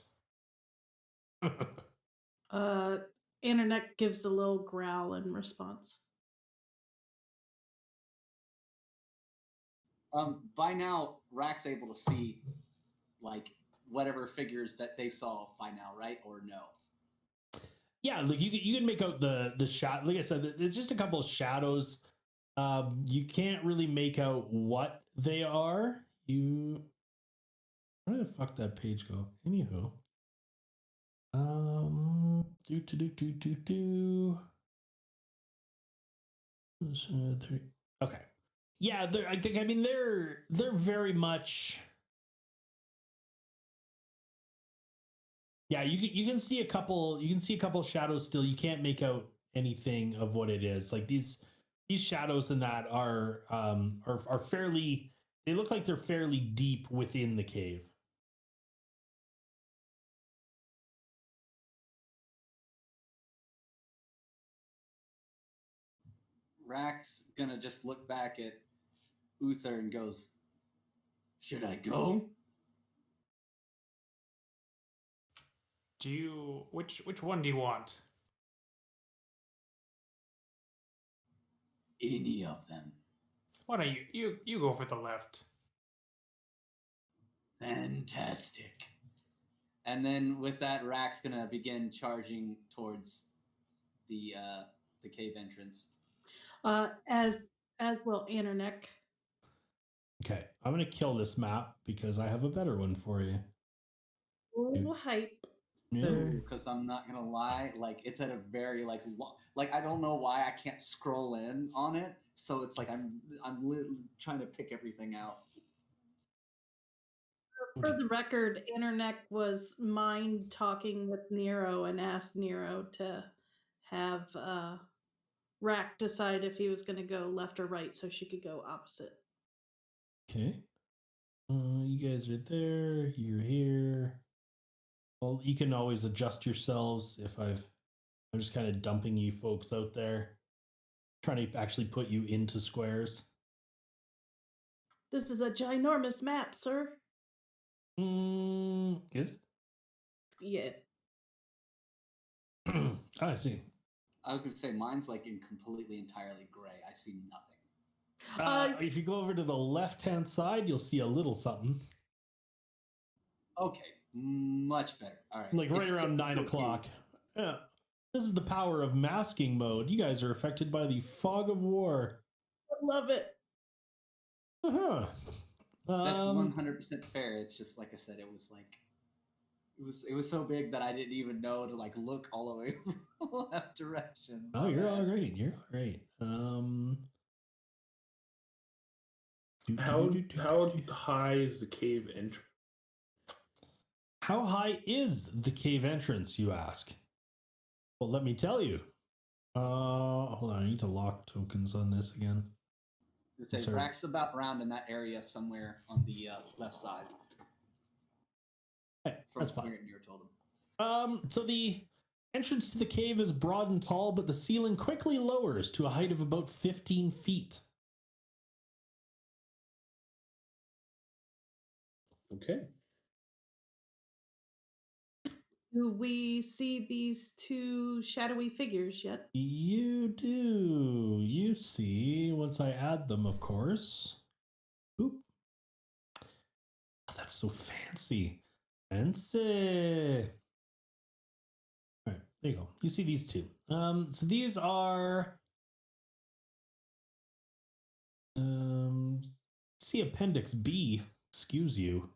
Internet gives a little growl in response. By now, Rack's able to see, like, whatever figures that they saw by now, right? Or no? Yeah, like you can make out the shot. Like I said, it's just a couple of shadows. You can't really make out what they are. Where the fuck that page go? Anywho, do. Okay, yeah, I think. I mean, they're very much. Yeah, you can see a couple. You can see a couple shadows still. You can't make out anything of what it is. Like these shadows in that are fairly. They look like they're fairly deep within the cave. Rack's gonna just look back at Uther and goes, "Should I go?" Which one do you want? Any of them. Why don't you go for the left? Fantastic. And then with that, Rack's gonna begin charging towards the cave entrance. As will Internet. Okay, I'm gonna kill this map because I have a better one for you. Oh, hype. No. Because I'm not gonna lie, like it's at a very like I don't know why I can't scroll in on it, so it's like I'm trying to pick everything out. For the record, Internet was mind talking with Nero and asked Nero to have Rack decide if he was going to go left or right so she could go opposite. Okay. You guys are there. You're here. Well, you can always adjust yourselves if I'm just kind of dumping you folks out there, trying to actually put you into squares. This is a ginormous map, sir. Is it? Yeah. Oh, I see. I was gonna say mine's like in completely entirely gray. I see nothing. If you go over to the left-hand side, you'll see a little something. Okay, much better. All right. Like right around 9 o'clock. Yeah. This is the power of masking mode. You guys are affected by the fog of war. I love it. Uh-huh. That's 100% fair. It's just like I said, it was like it was so big that I didn't even know to like look all the way left direction. Oh, you're all right. You're all right. How high is the cave entrance? How high is the cave entrance, you ask? Well, let me tell you. Hold on, I need to lock tokens on this again. Say Sorry. Rack's about around in that area somewhere on the left side. Okay, From that's fine. where you told him. So the entrance to the cave is broad and tall, but the ceiling quickly lowers to a height of about 15 feet. Okay. Do we see these two shadowy figures yet? You do. You see, once I add them, of course. Oop. Oh, that's so fancy. Fancy. All right, there you go. You see these two. So these are see Appendix B. Excuse you.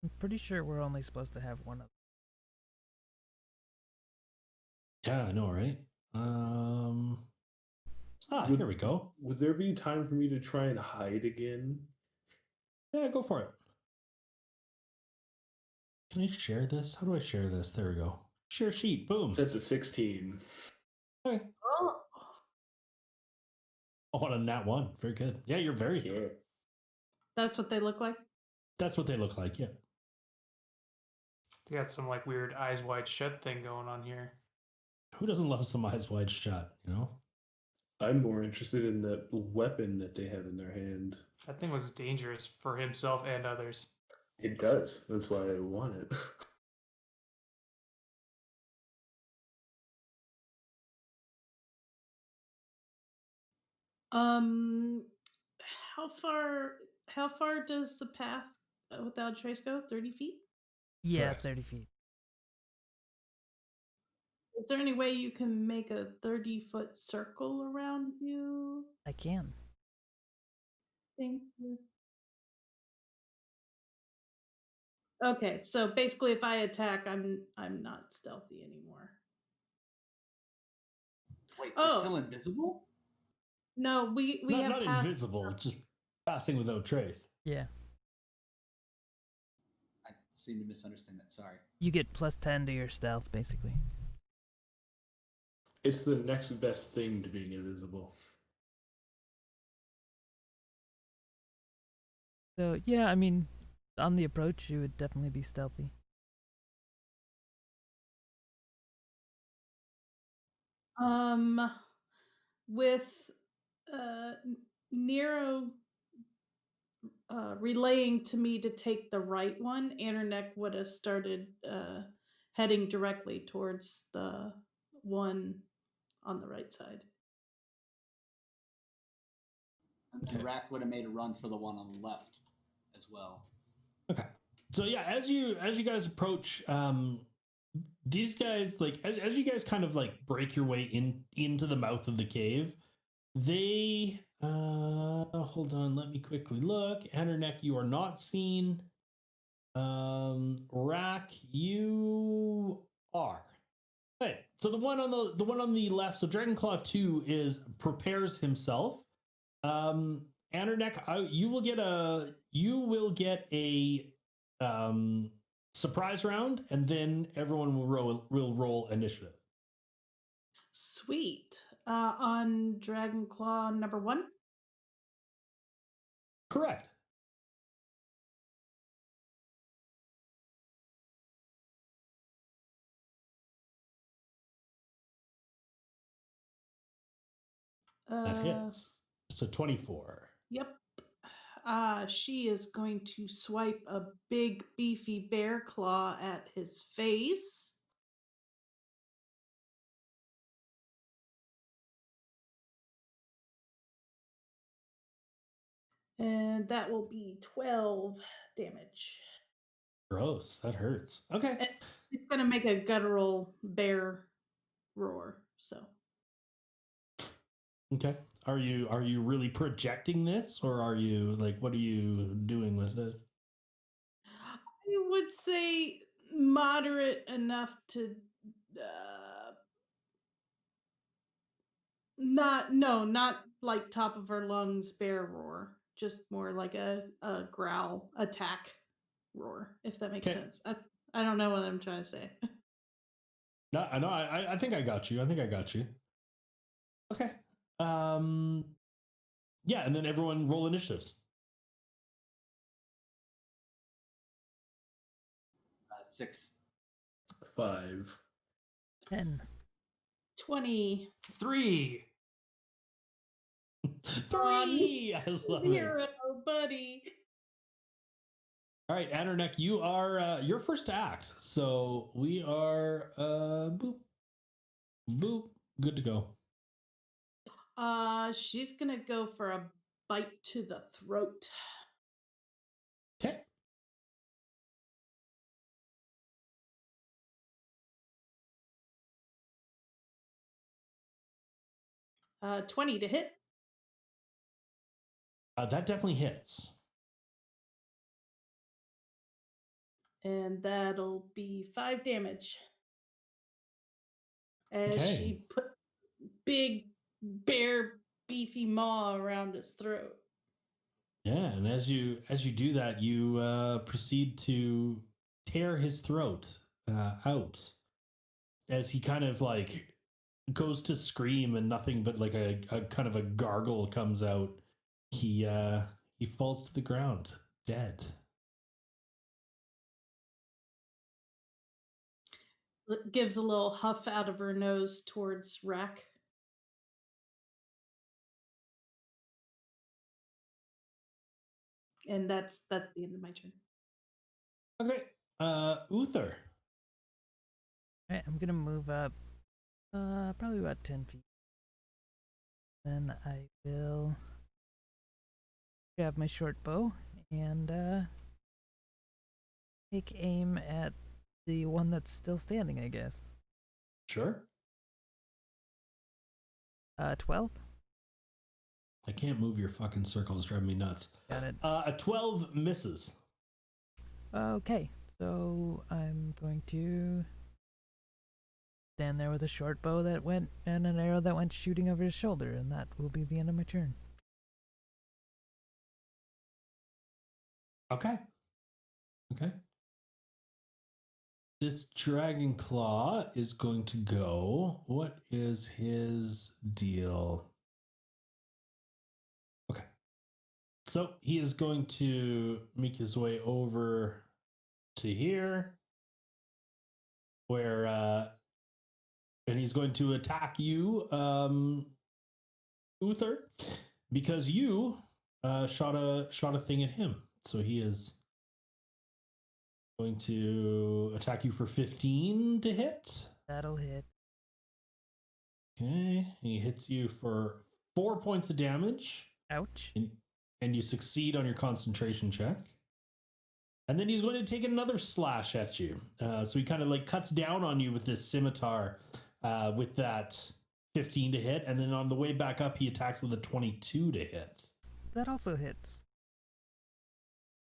I'm pretty sure we're only supposed to have one of Yeah, I know, right? Would- Here we go. Would there be time for me to try and hide again? Yeah, go for it. Can I share this? How do I share this? There we go. Share sheet. Boom. That's a 16. Okay. Oh, Oh, on a nat one. Very good. Yeah, you're very good. Yeah. that's what they look like? That's what they look like. Yeah. They got some like weird eyes wide shut thing going on here. Who doesn't love some eyes wide shut? You know. I'm more interested in the weapon that they have in their hand. That thing looks dangerous for himself and others. It does. That's why I want it. Um, how far does the path without trace go? 30 feet? Yeah, Correct. 30 feet. Is there any way you can make a 30-foot circle around you? I can. Thank you. Okay, so basically if I attack, I'm not stealthy anymore. Wait, they're Oh. still invisible? No, we have Not passed invisible, just passing without trace. Yeah. I seem to misunderstand that. Sorry. You get plus 10 to your stealth, basically. It's the next best thing to being invisible. So, yeah, I mean, on the approach, you would definitely be stealthy. With Nero relaying to me to take the right one, Interneck would have started heading directly towards the one on the right side. And then Okay. Rack would have made a run for the one on the left as well. Okay. So yeah, as you guys approach, these guys as you guys kind of like break your way into the mouth of the cave, they hold on, let me quickly look. Anderneck, you are not seen. Rack, you are. Okay, so the one on the left, so Dragonclaw 2 prepares himself. Anderneck, you will get a surprise round, and then everyone will roll initiative. Sweet. On Dragonclaw number 1? Correct. That hits. So 24. Yep. She is going to swipe a big beefy bear claw at his face. And that will be 12 damage. Gross. That hurts. Okay. And it's going to make a guttural bear roar. So. Okay. Are you really projecting this, or are you like, what are you doing with this? I would say moderate enough to not like top of her lungs bear roar, just more like a growl attack roar, if that makes Okay. sense. I don't know what I'm trying to say. No, I know. I think I got you. I think I got you. Okay. Um. Yeah, and then everyone roll initiatives. 6. 5. 10. 20. 3. 3. I love it. Hero, buddy. All right, Anarnek, you are your first to act. So we are boop, boop, good to go. She's gonna go for a bite to the throat. Okay. Uh, 20 to hit. That definitely hits. And that'll be 5 damage. As Okay. she put big, bare, beefy maw around his throat. Yeah, and as you do that, you proceed to tear his throat out as he kind of like goes to scream, and nothing but like a kind of a gargle comes out. He falls to the ground dead. Gives a little huff out of her nose towards Rack. And that's the end of my turn. Okay. Uther. Alright, I'm gonna move up probably about 10 feet. Then I will grab my short bow and take aim at the one that's still standing, I guess. Sure. 12. I can't move your fucking circles, driving me nuts. Got it. A 12 misses. Okay, so I'm going to stand there with a short bow that went and an arrow that went shooting over his shoulder, and that will be the end of my turn. Okay. Okay. This dragon claw is going to go. What is his deal? Okay. So he is going to make his way over to here, where and he's going to attack you, Uther, because you shot a thing at him. So he is going to attack you for 15 to hit. That'll hit. Okay, he hits you for 4 points of damage, Ouch. and you succeed on your concentration check. And then he's going to take another slash at you. So he kind of like cuts down on you with this scimitar with that 15 to hit. And then on the way back up, he attacks with a 22 to hit. That also hits.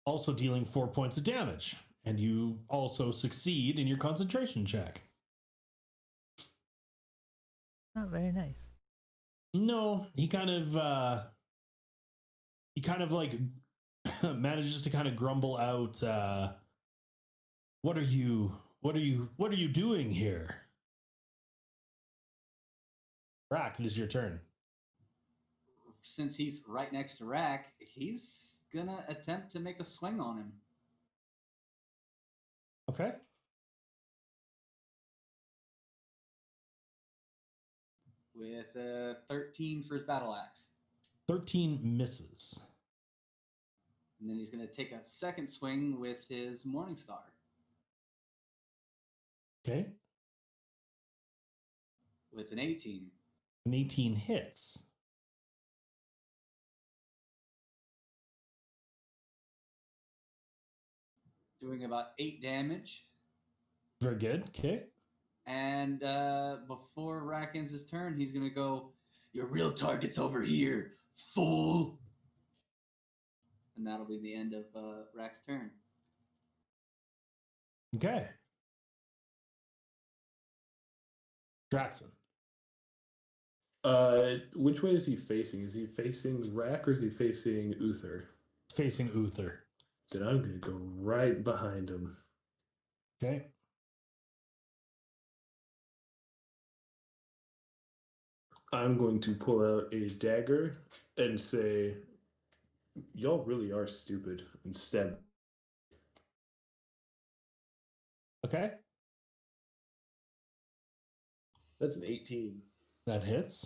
Also dealing 4 points of damage. And you also succeed in your concentration check. Not very nice. No, he kind of like manages to kind of grumble out, what are you doing here? Rack, it is your turn. Since he's right next to Rack, he's gonna attempt to make a swing on him. Okay. With 13 for his battle axe. 13 misses. And then he's going to take a second swing with his Morning Star. Okay. With an 18. An 18 hits. Doing about 8 damage. Very good. Okay. And before Rack ends his turn, he's going to go, "Your real target's over here, fool!" And that'll be the end of Rack's turn. Okay. Draxon. Which way is he facing? Is he facing Rack or is he facing Uther? Facing Uther. Then I'm gonna go right behind him. Okay. I'm going to pull out a dagger and say, "Y'all really are stupid," and stab. Okay. That's an 18. That hits.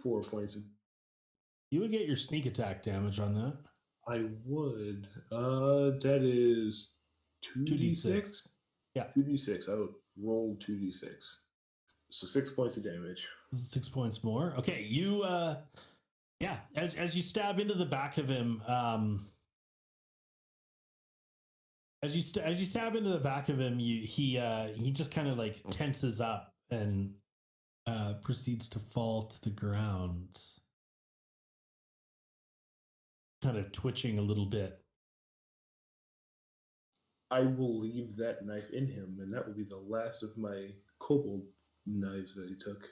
4 points. You would get your sneak attack damage on that. I would. That is 2d6. 2d6. I would roll 2d6. So 6 points of damage. 6 points more. Okay, you yeah, as you stab into the back of him, as you stab into the back of him, he just kind of like tenses up and proceeds to fall to the ground, kind of twitching a little bit. I will leave that knife in him, and that will be the last of my kobold knives that he took.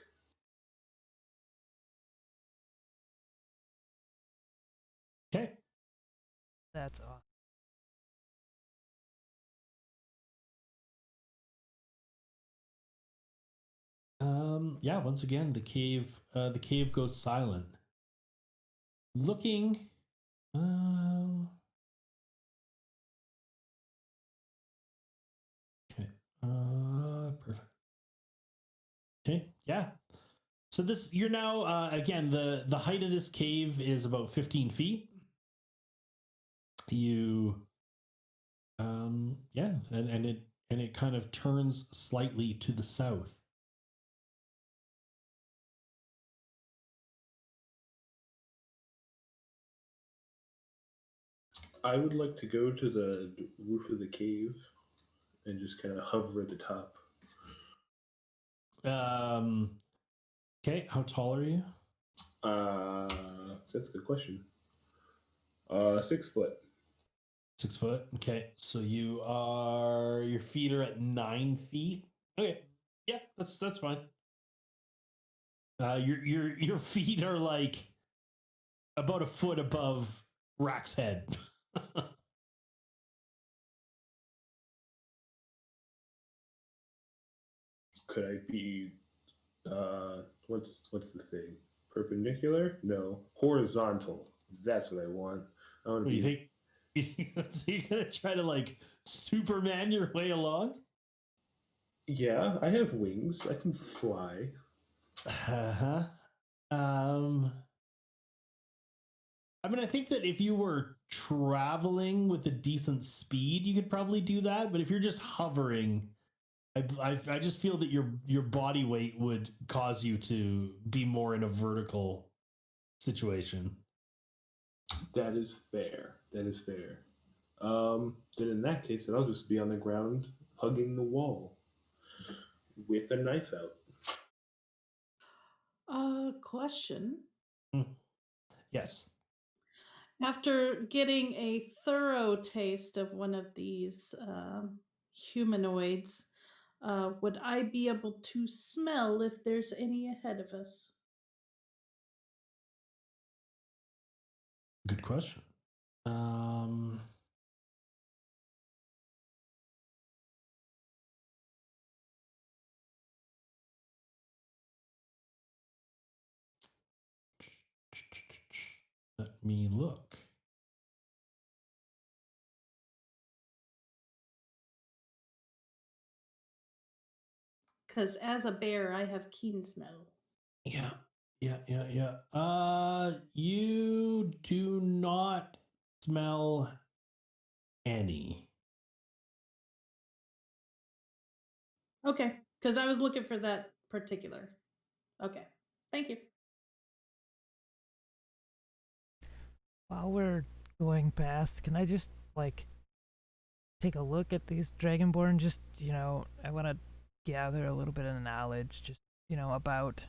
Okay. That's awesome. Yeah, once again, the cave goes silent. Looking, okay, perfect. Okay, yeah. So this, you're now, again, the height of this cave is about 15 feet. You, yeah, and it kind of turns slightly to the south. I would like to go to the roof of the cave and just kind of hover at the top. Okay, how tall are you? That's a good question. 6 foot. 6 foot. Okay, so your feet are at 9 feet. Okay, yeah, that's fine. Your feet are like about a foot above Rack's head. Could I be what's the thing? Perpendicular? No. Horizontal. That's what I want. I want What to do be you think? So you're gonna try to like Superman your way along? Yeah, I have wings. I can fly. Uh-huh. I mean, I think that if you were traveling with a decent speed, you could probably do that. But if you're just hovering, I just feel that your body weight would cause you to be more in a vertical situation. That is fair. That is fair. Then in that case, then I'll just be on the ground hugging the wall with a knife out. Question. Yes. After getting a thorough taste of one of these humanoids, would I be able to smell if there's any ahead of us? Good question. Let me look. Because as a bear, I have keen smell. Yeah. You do not smell any. Okay, because I was looking for that particular. Okay, thank you. While we're going past, can I just like take a look at these Dragonborn? Just I want to gather a little bit of knowledge, just about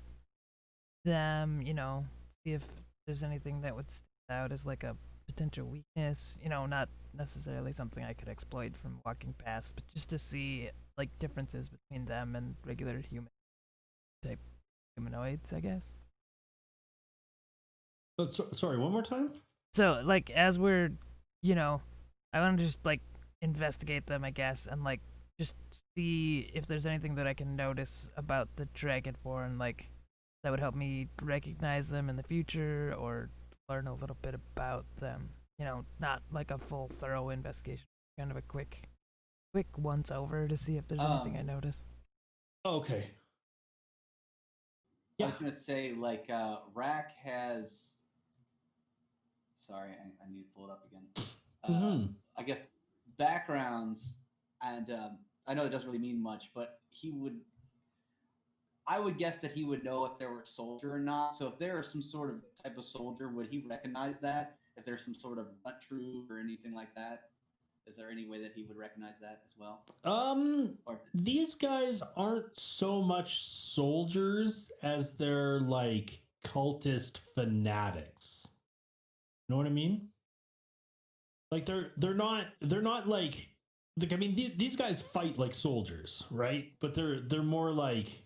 them. See if there's anything that would stand out as like a potential weakness. Not necessarily something I could exploit from walking past, but just to see like differences between them and regular human type humanoids, I guess. But sorry, one more time. So like as we're, you know, I want to just like investigate them, I guess, and like just see if there's anything that I can notice about the Dragonborn, like that would help me recognize them in the future or learn a little bit about them. You know, not like a full thorough investigation, kind of a quick once over to see if there's anything I notice. Okay. I Yeah. was gonna say, like, Rack has. Sorry, I need to pull it up again. I guess backgrounds, and I know it doesn't really mean much, but he would. I would guess that he would know if there were a soldier or not. So if there is some sort of type of soldier, would he recognize that? If there's some sort of butt troop or anything like that, is there any way that he would recognize that as well? Or These guys aren't so much soldiers as they're like cultist fanatics. Know what I mean? Like they're not like I mean these guys fight like soldiers, right? But they're more like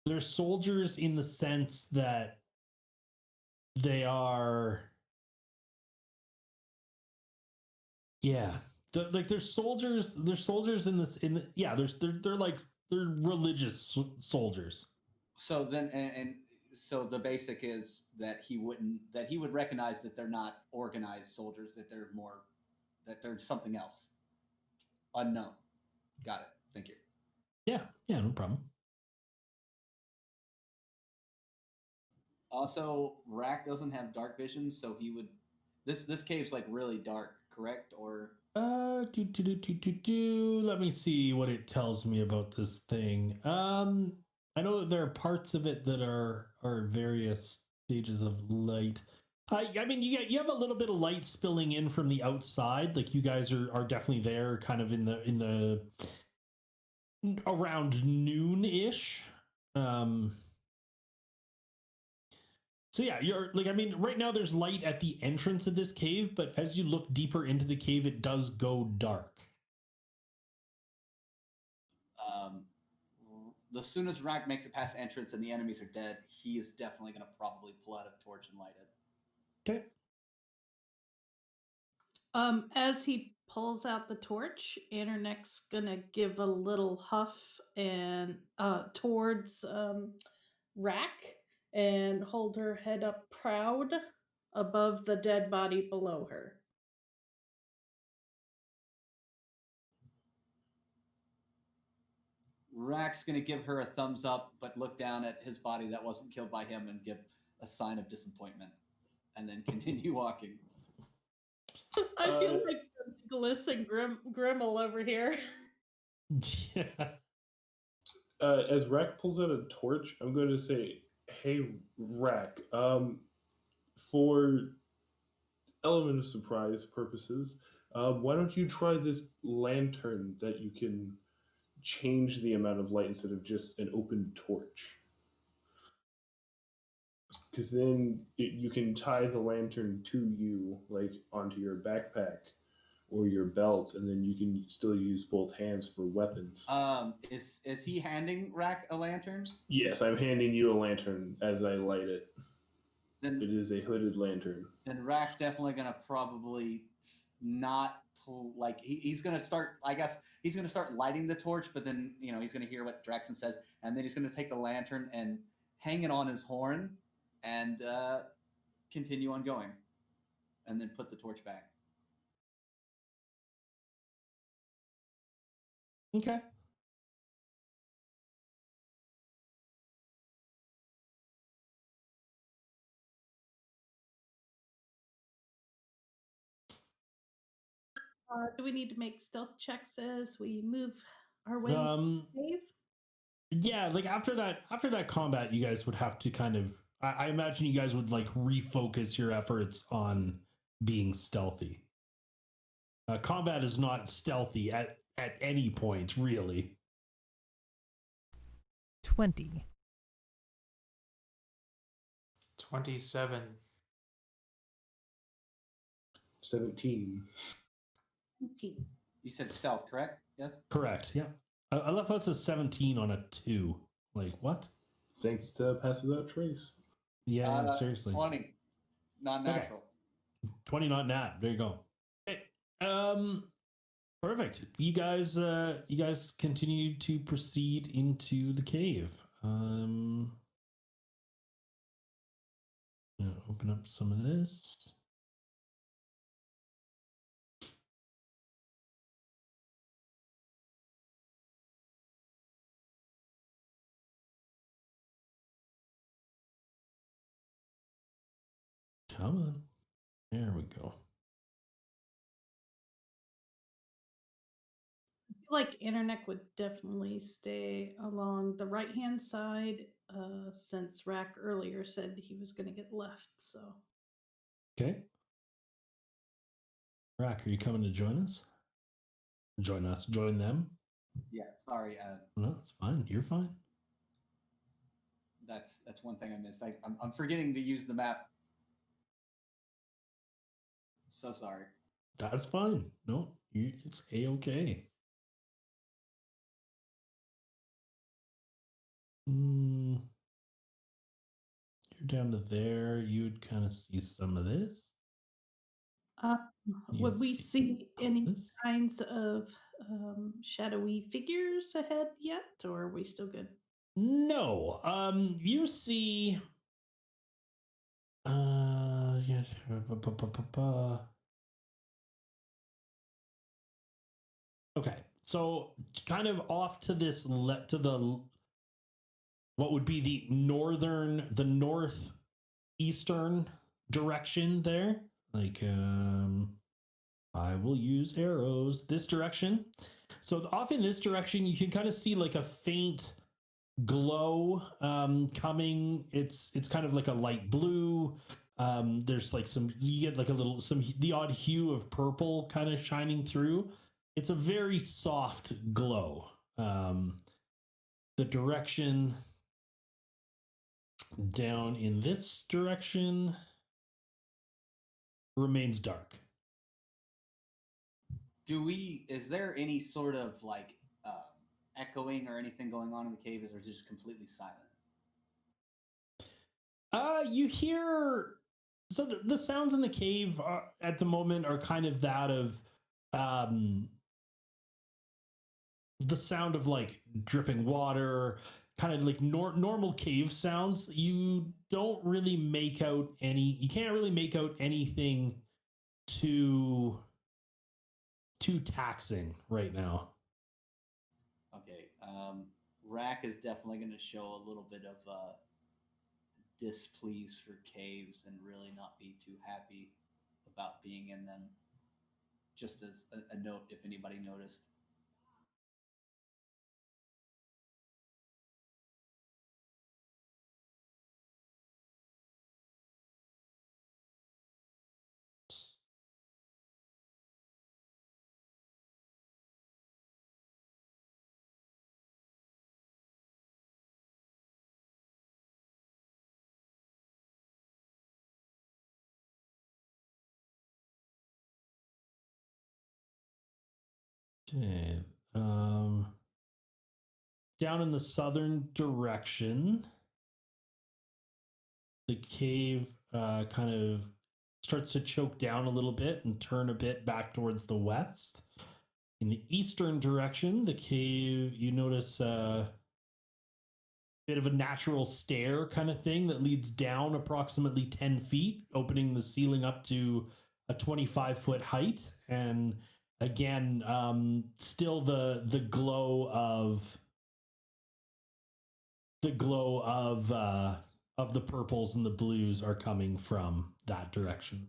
they're soldiers in the sense that they are yeah. Like they're soldiers in this yeah, they're like they're religious soldiers. so then, and so the basic is that he would recognize that they're not organized soldiers, that they're something else, unknown. Got it. Thank you. Yeah, no problem. Also, Rack doesn't have dark vision, so he would. This cave's like really dark, correct? Or Let me see what it tells me about this thing. I know that there are parts of it that are various stages of light. I mean, you have a little bit of light spilling in from the outside. Like you guys are definitely there, kind of in the around noon ish. So yeah, you're like I mean, right now there's light at the entrance of this cave, but as you look deeper into the cave, it does go dark. as soon as Rack makes it past entrance and the enemies are dead, he is definitely going to probably pull out a torch and light it. Okay. As he pulls out the torch, Internet's gonna give a little huff and towards Rack and hold her head up proud above the dead body below her. Rack's going to give her a thumbs up, but look down at his body that wasn't killed by him and give a sign of disappointment, and then continue walking. I feel like Nicholas and Grimmel over here. Yeah. As Rack pulls out a torch, I'm going to say, "Hey, Rack, for element of surprise purposes, why don't you try this lantern that you can change the amount of light instead of just an open torch? Because then you can tie the lantern to you, like onto your backpack or your belt, and then you can still use both hands for weapons." Is he handing Rack a lantern? Yes, I'm handing you a lantern as I light it. Then It is a hooded lantern. Then Rack's definitely gonna probably not pull. Like he's gonna start. I guess he's gonna start lighting the torch, but then he's gonna hear what Draxon says, and then he's gonna take the lantern and hang it on his horn, and continue on going, and then put the torch back. Okay. Do we need to make stealth checks as we move our way Um to the cave? yeah, like after that combat, you guys would have to kind of I imagine you guys would like refocus your efforts on being stealthy. Combat is not stealthy at any point, really. 20. 27. 17. 19. You said stealth, correct? Yes. Correct. Yeah. I left out a 17 on a 2. Like, what? Thanks to Pass Without Trace. Yeah, seriously. 20, non-natural. 20 not nat. There you go. Okay. Perfect. You guys continue to proceed into the cave. Gonna open up some of this. Come on. There we go. I feel like internet would definitely stay along the right hand side, since Rack earlier said he was going to get left. So Okay. Rack, are you coming to join us? Join us. Join them. Yeah, sorry. No, it's fine. You're fine. That's one thing I missed. I'm forgetting to use the map. So sorry. That's fine. No, it's a-okay. You're down to there. You would kind of see some of this. would we see see any this. kinds of shadowy figures ahead yet, or are we still good? No. You see. Yeah. Okay. So kind of off to this to the what would be the northeastern direction there. Like I will use arrows this direction. So off in this direction, you can kind of see like a faint glow coming. It's kind of like a light blue. There's like you get like the odd hue of purple kind of shining through. It's a very soft glow. The direction down in this direction remains dark. Is there any sort of like echoing or anything going on in the cave? Or is it just completely silent? You hear so the sounds in the cave at the moment are kind of that of the sound of like dripping water, kind of like normal cave sounds. You can't really make out anything too taxing right now. Okay. Rack is definitely going to show a little bit of displease for caves and really not be too happy about being in them. Just as a note, if anybody noticed. Okay. Down in the southern direction, the cave kind of starts to choke down a little bit and turn a bit back towards the west. In the eastern direction, the cave, you notice a bit of a natural stair kind of thing that leads down approximately 10 feet, opening the ceiling up to a 25-foot height. And again, still the glow of the purples and the blues are coming from that direction.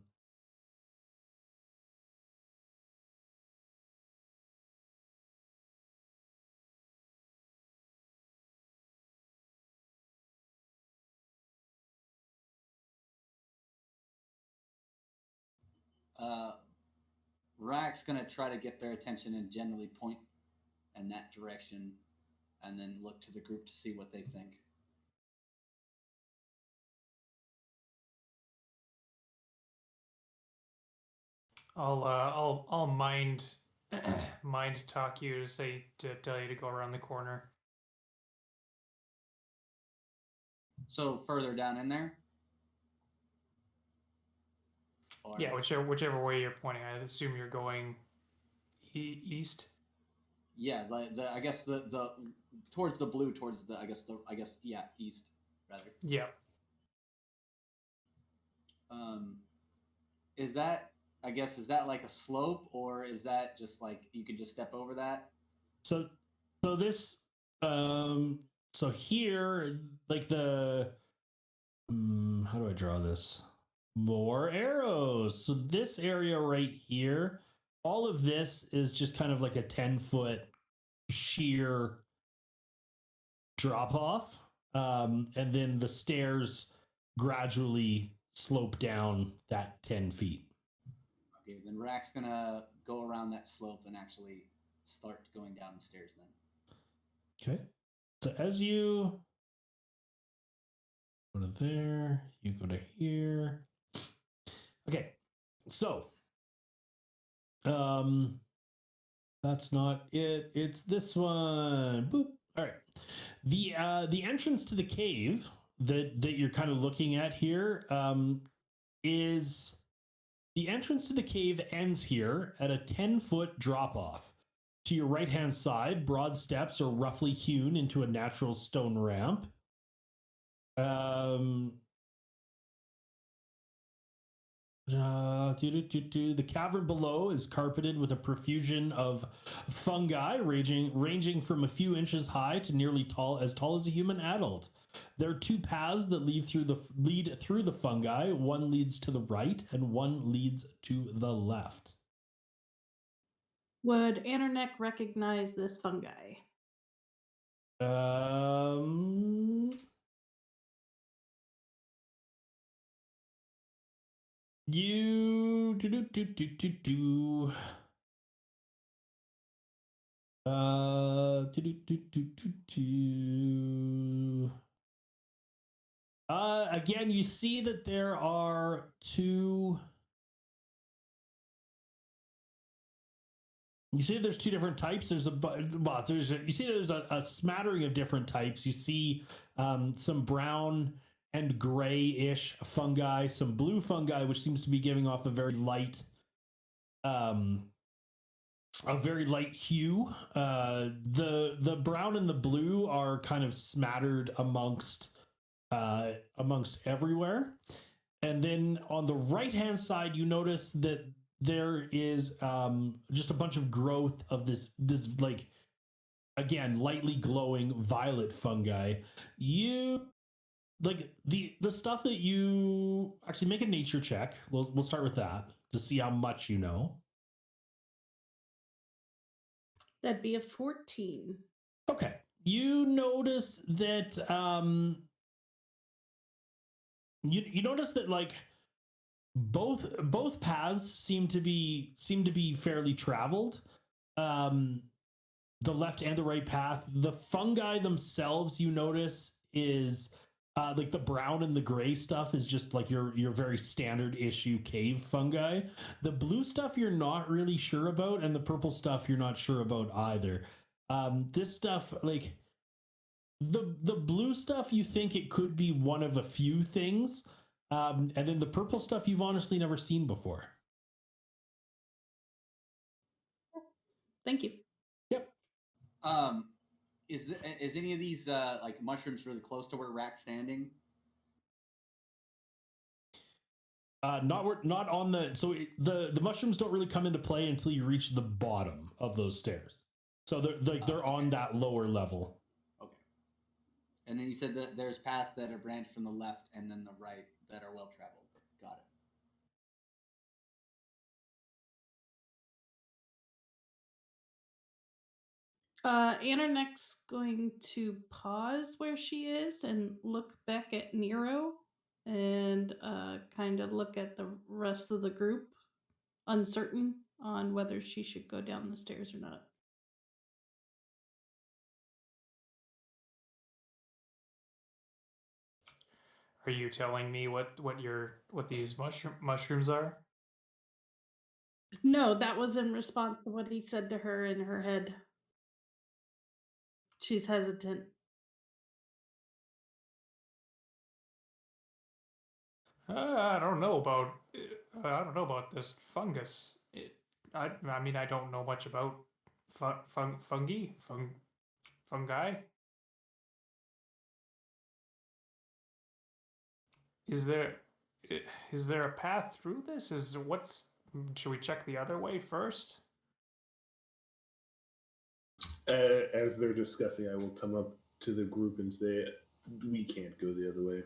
Rack's gonna try to get their attention and generally point in that direction, and then look to the group to see what they think. I'll mind mind talk you to tell you to go around the corner. So further down in there? Or... Yeah, whichever way you're pointing. I assume you're going east. Yeah, I guess the towards the blue, towards the I guess yeah, east rather. Yeah. Is that is that like a slope, or is that just like you can just step over that? So this so here, like the how do I draw this? More arrows. So this area right here, all of this is just kind of like a 10-foot sheer drop off. And then the stairs gradually slope down that 10 feet. Okay, then Rack's gonna go around that slope and actually start going down the stairs then. Okay. So as you go to there, you go to here. Okay. So that's not it. It's this one. Boop. All right. The entrance to the cave that you're kind of looking at here is the entrance to the cave ends here at a 10-foot drop off. To your right hand side, broad steps are roughly hewn into a natural stone ramp. The cavern below is carpeted with a profusion of fungi ranging from a few inches high to nearly tall as a human adult. There are two paths that lead through the fungi. One leads to the right and one leads to the left. Would Anarnek recognize this fungi? You again, you see that there are two. You see there's two different types. There's a smattering of different types. You see some brown and grayish fungi, some blue fungi, which seems to be giving off a very light hue. The brown and the blue are kind of smattered amongst everywhere. And then on the right hand side, you notice that there is just a bunch of growth of this like, again, lightly glowing violet fungi. You like the stuff that you actually make a nature check. We'll start with that to see how much you know. That'd be a 14. Okay. You notice that you notice that like both paths seem to be fairly traveled. The left and the right path. The fungi themselves, you notice, is like the brown and the gray stuff is just like your very standard issue cave fungi. The blue stuff you're not really sure about, and the purple stuff you're not sure about either. This stuff, like the blue stuff, you think it could be one of a few things. And then the purple stuff you've honestly never seen before. Thank you. Yep. Is any of these like mushrooms really close to where Rack's standing? Not on the the mushrooms don't really come into play until you reach the bottom of those stairs. So they're on that lower level. Okay. And then you said that there's paths that are branched from the left and then the right that are well traveled. Got it. Anarnek's going to pause where she is and look back at Nero and kind of look at the rest of the group, uncertain on whether she should go down the stairs or not. Are you telling me what these mushrooms are? No, that was in response to what he said to her in her head. She's hesitant. I don't know about. I don't know about this fungus. I mean, I don't know much about fungi. Is there is there a path through this? Is what's should we check the other way first? As they're discussing, I will come up to the group and say, "We can't go the other way."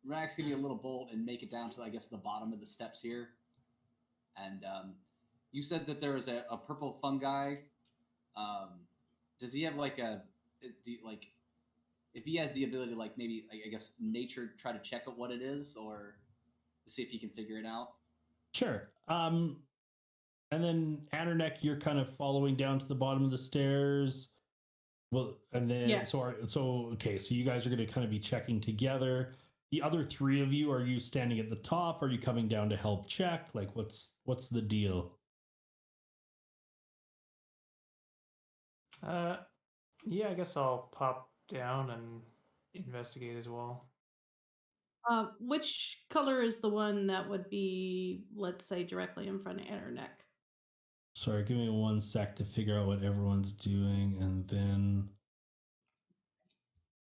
Rack's gonna be a little bold and make it down to, I guess, the bottom of the steps here. And you said that there was a purple fungi. Does he have like like if he has the ability to, like, maybe, I guess, nature try to check out what it is, or to see if he can figure it out? Sure. And then Annerneck, you're kind of following down to the bottom of the stairs. Well, and then Yeah. so okay, so you guys are going to kind of be checking together. The other three of you, are you standing at the top? Are you coming down to help check? Like, what's the deal? Yeah, I guess I'll pop down and investigate as well. Which color is the one that would be, let's say, directly in front of her neck? Sorry, give me 1 sec to figure out what everyone's doing, and then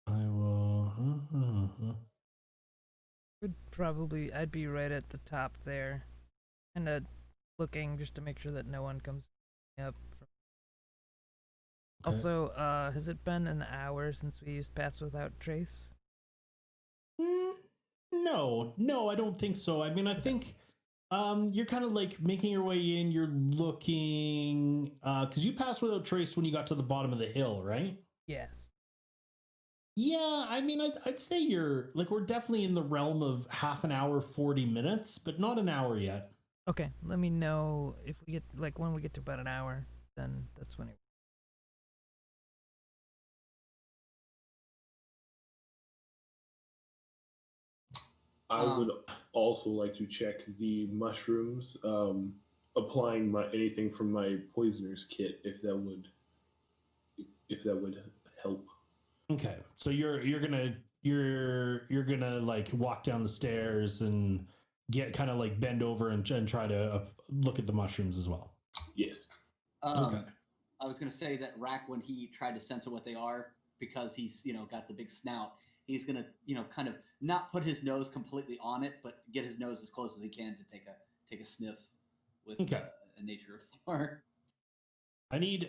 I will. I'd be right at the top there, kind of looking just to make sure that no one comes up. Okay. Also, has it been an hour since we used Pass Without Trace? No, I don't think so. I mean, I think you're kind of like making your way in. You're looking because you passed without trace when you got to the bottom of the hill, right? Yes. Yeah, I mean, I'd say you're like we're definitely in the realm of half an hour, 40 minutes, but not an hour yet. Okay, let me know if we get when we get to about an hour, then that's when it. I would also like to check the mushrooms, applying anything from my poisoner's kit, if that would help. Okay, so you're gonna like walk down the stairs and get kind of like bend over and try to look at the mushrooms as well. Yes. Okay. I was going to say that Rack, when he tried to censor what they are, because he's, got the big snout, he's going to, kind of not put his nose completely on it, but get his nose as close as he can to take a sniff with Okay. a nature of 4. I need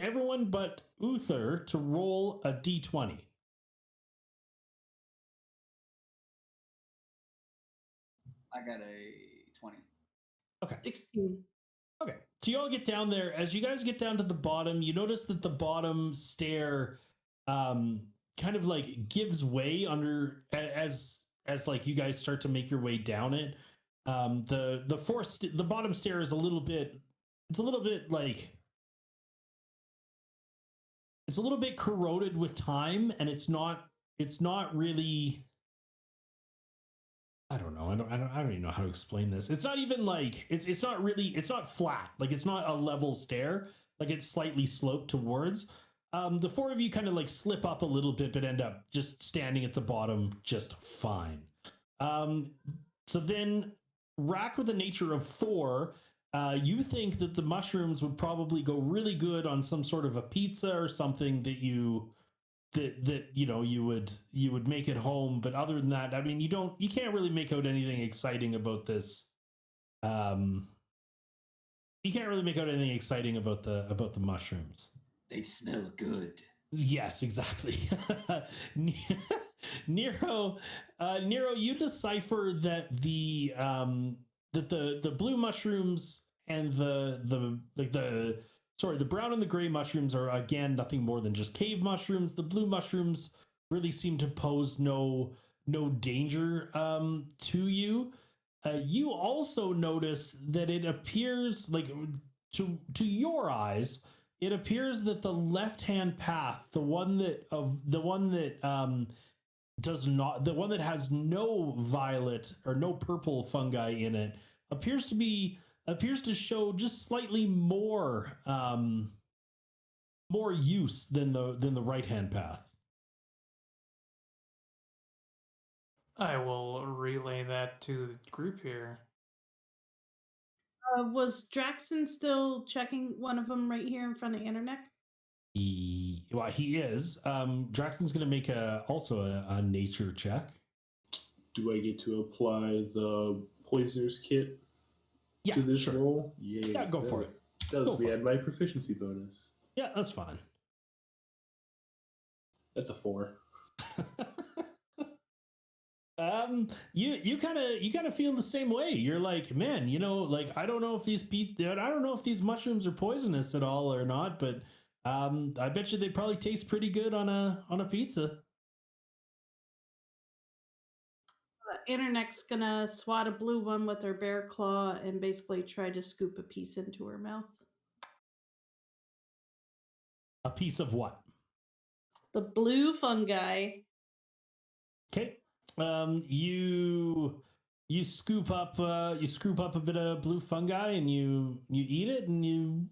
everyone but Uther to roll a d20. I got a 20. Okay. 16. Okay. So you all get down there. As you guys get down to the bottom, you notice that the bottom stair kind of like gives way under as like you guys start to make your way down it. The bottom stair is a little bit like it's a little bit corroded with time, and it's not really. I don't know. I don't even know how to explain this. It's not even like it's not flat. Like it's not a level stair. Like it's slightly sloped towards. The four of you kind of like slip up a little bit, but end up just standing at the bottom just fine. So then, Rack with a nature of 4, you think that the mushrooms would probably go really good on some sort of a pizza or something that you would make at home. But other than that, I mean, you can't really make out anything exciting about this. You can't really make out anything exciting about the mushrooms. They smell good. Yes, exactly. Nero, you decipher that the blue mushrooms and the brown and the gray mushrooms are again nothing more than just cave mushrooms. The blue mushrooms really seem to pose no danger to you. You also notice that it appears like to your eyes it appears that the left-hand path, the one that does not, the one that has no violet or no purple fungi in it, appears to show just slightly more more use than the right-hand path. I will relay that to the group here. Was Jackson still checking one of them right here in front of Internet? He is. Draxton's going to make a nature check. Do I get to apply the poisoner's kit Yeah, to this sure. roll? Yeah, Go for it. Does Go me for add my proficiency bonus? Yeah, that's fine. That's a 4. You kind of feel the same way. You're like, man, like I don't know if these mushrooms are poisonous at all or not, but I bet you they probably taste pretty good on a pizza. Internet's gonna swat a blue one with her bear claw and basically try to scoop a piece into her mouth. A piece of what? The blue fungi. Okay. You scoop up a bit of blue fungi and you eat it and you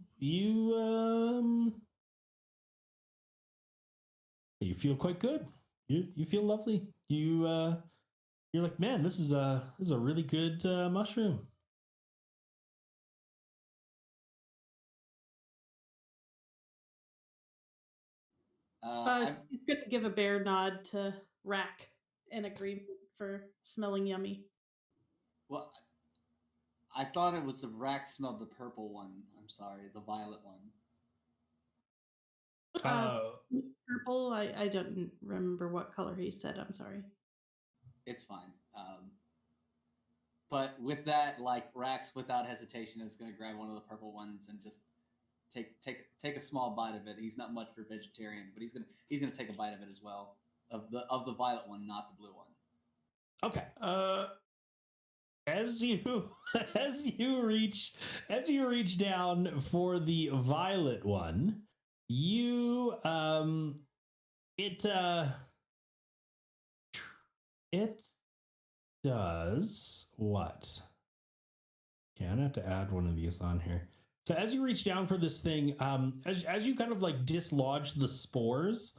feel quite good. You feel lovely. You're like, man, this is a really good mushroom. He's gonna give a bear nod to Rack in agreement for smelling yummy. Well, I thought it was the Rack smelled the purple one. I'm sorry, the violet one. Purple. I don't remember what color he said. I'm sorry. It's fine. But with that, like Rax, without hesitation, is going to grab one of the purple ones and just take a small bite of it. He's not much for vegetarian, but he's gonna take a bite of it as well, of the violet one, not the blue one. Okay. As you reach down for the violet one, it does what? Okay, I'm gonna have to add one of these on here. So as you reach down for this thing, as you kind of like dislodge the spores,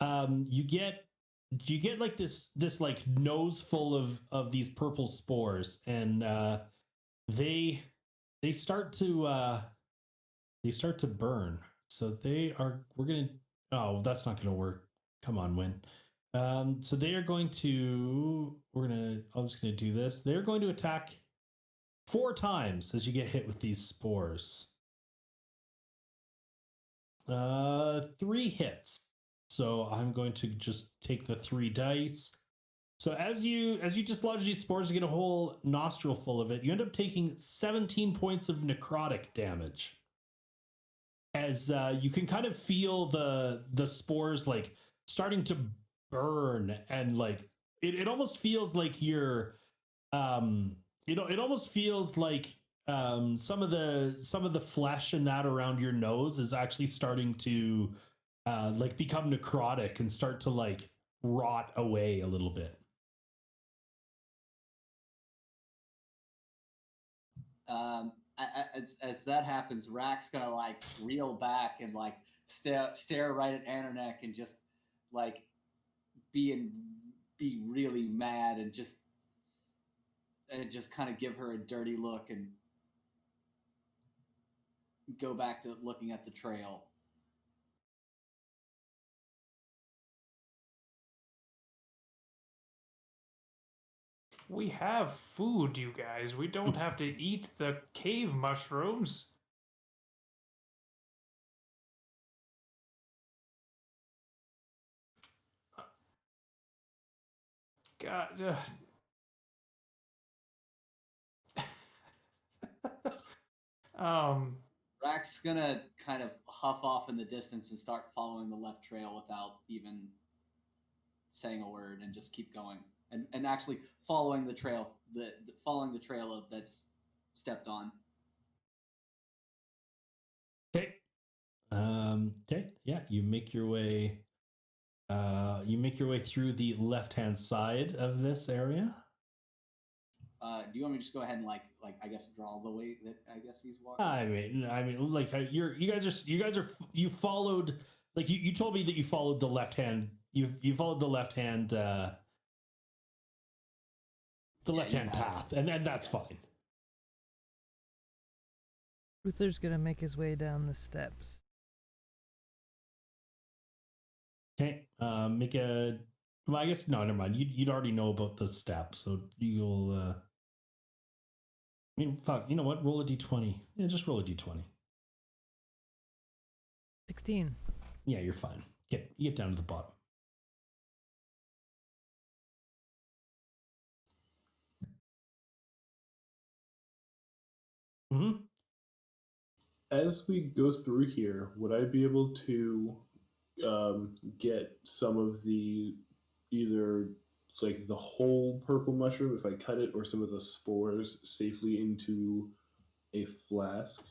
you get like this like nose full of these purple spores, and they start to burn. So oh, that's not gonna work. Come on, Win. So they are going to I'm just gonna do this. They're going to attack 4 times as you get hit with these spores. 3 hits. So I'm going to just take the 3 dice. So as you dislodge these spores, you get a whole nostril full of it. You end up taking 17 points of necrotic damage. As you can kind of feel the spores like starting to burn, and like it almost feels like you're it almost feels like some of the flesh and that around your nose is actually starting to like become necrotic and start to like rot away a little bit. As that happens, Rack's gonna like reel back and like stare right at Anarnek and just like be really mad and just kind of give her a dirty look and go back to looking at the trail. We have food, you guys. We don't have to eat the cave mushrooms. God. Rack's gonna kind of huff off in the distance and start following the left trail without even saying a word, and just keep going and actually following the trail that's stepped on. Okay. Okay, yeah, you make your way. You make your way through the left-hand side of this area. Do you want me to just go ahead and like I guess draw the way that I guess he's walking? Like you guys are you followed like you told me that you followed the left hand. You followed the left hand path, and that's fine. Uther's gonna make his way down the steps. Okay, make a. Well, I guess no, never mind. You'd already know about the steps, so you'll. I mean, fuck. You know what? Roll a d20. Yeah, just roll a d20. 16. Yeah, you're fine. You get down to the bottom. Mm-hmm. As we go through here, would I be able to get some of the either like the whole purple mushroom if I cut it, or some of the spores safely into a flask?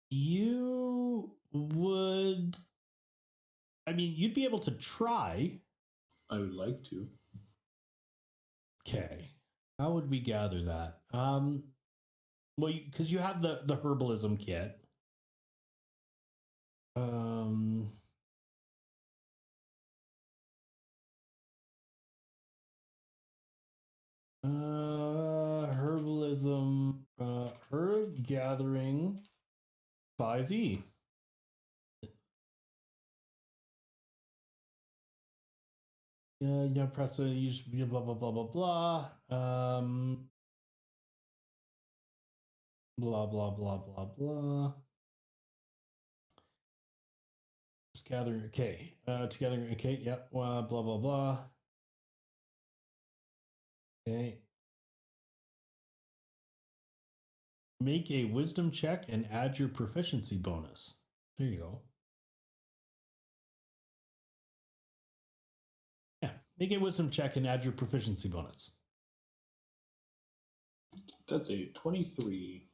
You would. I mean, you'd be able to try. I would like to. Okay. How would we gather that? Well, because you have the herbalism kit. Herbalism, herb gathering, 5e. Yeah, press a use blah blah blah blah blah. Blah blah blah blah blah. Just gathering. Okay. Together. Okay. Yep. Blah blah blah. Okay. Make a wisdom check and add your proficiency bonus. There you go. Yeah, make a wisdom check and add your proficiency bonus. That's a 23.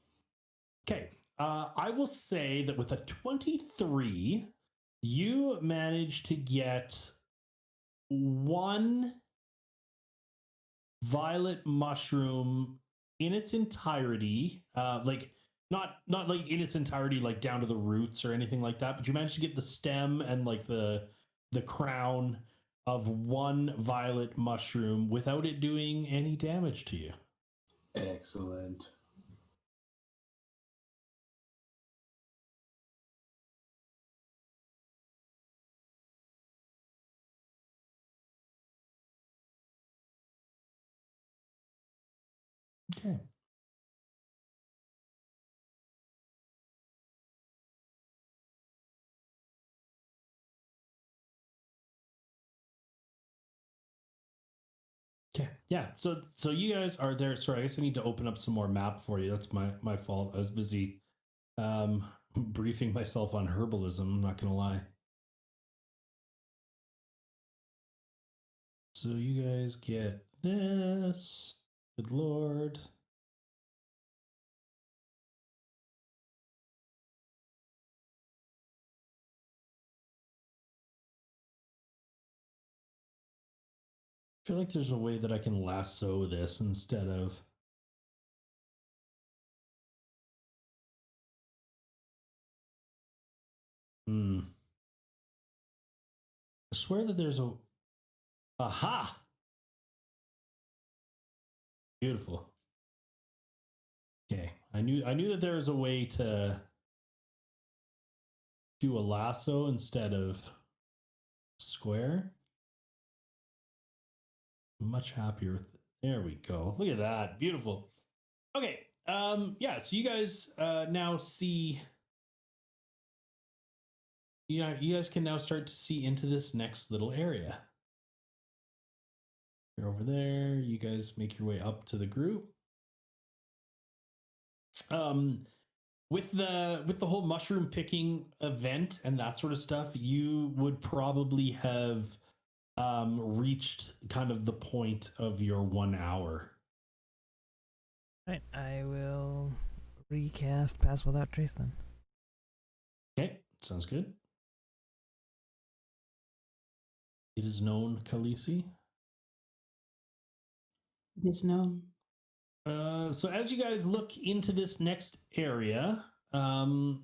Okay. I will say that with a 23, you managed to get one violet mushroom in its entirety, like not like in its entirety, like down to the roots or anything like that, but you managed to get the stem and like the crown of one violet mushroom without it doing any damage to you. Excellent. Okay. Okay. Yeah. So you guys are there. Sorry, I guess I need to open up some more map for you. That's my fault. I was busy briefing myself on herbalism. I'm not gonna lie. So you guys get this. Good lord. I feel like there's a way that I can lasso this instead of. I swear that there's a. Aha! Beautiful. Okay, I knew that there was a way to do a lasso instead of square. I'm much happier with it. There we go. Look at that. Beautiful. Okay. Yeah, so you guys now see. Yeah, you guys can now start to see into this next little area. You're over there. You guys make your way up to the group. With the whole mushroom picking event and that sort of stuff, you would probably have reached kind of the point of your 1 hour. Right, I will recast Pass Without Trace then. Okay, sounds good. It is known, Khaleesi. It is known. So as you guys look into this next area, it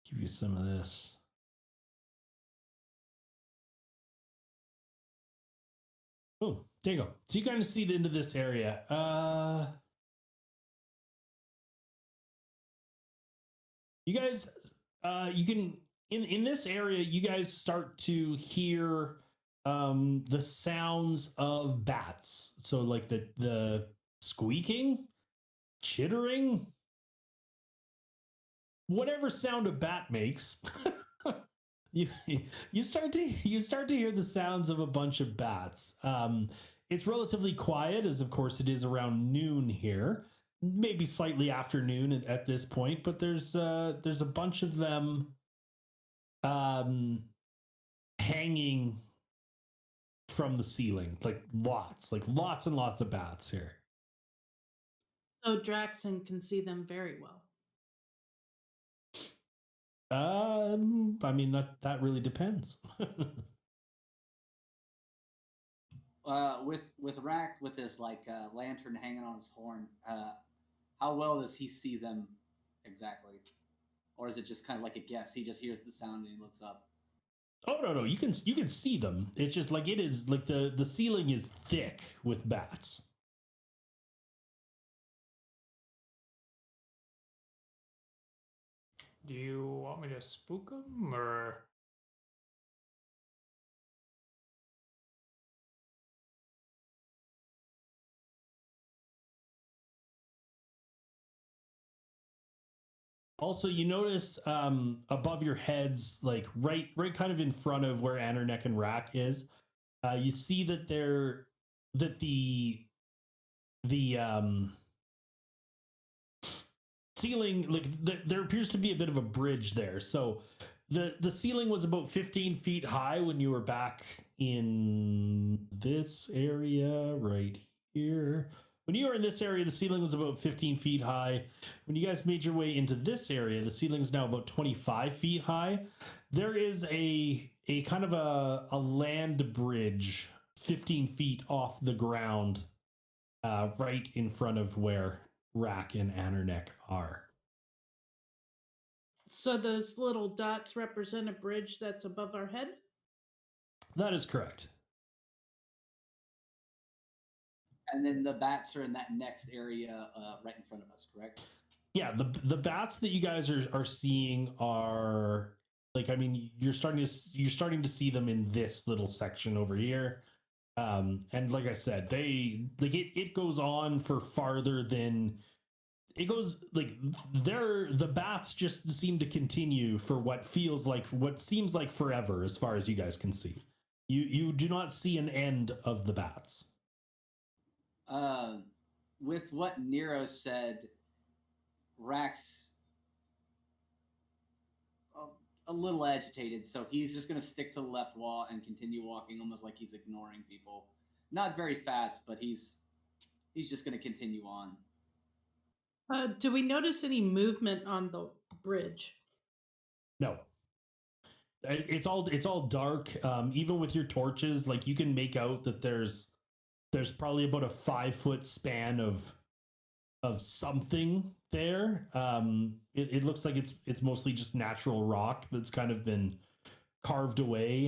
give you some of this. Oh, there you go. So you kind of see into this area. You guys, you can in this area, you guys start to hear the sounds of bats. So like the squeaking, chittering, whatever sound a bat makes. you you start to hear the sounds of a bunch of bats. It's relatively quiet, as of course it is around noon here, maybe slightly afternoon at this point. But there's a bunch of them hanging from the ceiling, like lots and lots of bats here. So Draxon can see them very well. I mean that really depends. With Rack with his lantern hanging on his horn, how well does he see them exactly, or is it just kind of like a guess? He just hears the sound and he looks up. Oh no, you can see them. It's just like it is like the ceiling is thick with bats. Do you want me to spook him, or? Also, you notice above your heads, like right kind of in front of where Anarnek and Rack is, you see that the ceiling, like there appears to be a bit of a bridge there. So the ceiling was about 15 feet high when you were back in this area right here. When you were in this area, the ceiling was about 15 feet high. When you guys made your way into this area, the ceiling is now about 25 feet high. There is a kind of a land bridge 15 feet off the ground, right in front of where Rack and Anarnek are. So those little dots represent a bridge that's above our head? That is correct. And then the bats are in that next area right in front of us, correct? Yeah, the bats that you guys are seeing are like, I mean, you're starting to see them in this little section over here. And like I said, it goes on for farther than it goes. Like the bats just seem to continue for what seems like forever, as far as you guys can see. You do not see an end of the bats. With what Nero said, Rax a little agitated, so he's just going to stick to the left wall and continue walking, almost like he's ignoring people. Not very fast, but he's just going to continue on. Do we notice any movement on the bridge? No. It's all dark. Even with your torches, like you can make out that there's probably about a 5-foot span of something there. It looks like it's mostly just natural rock that's kind of been carved away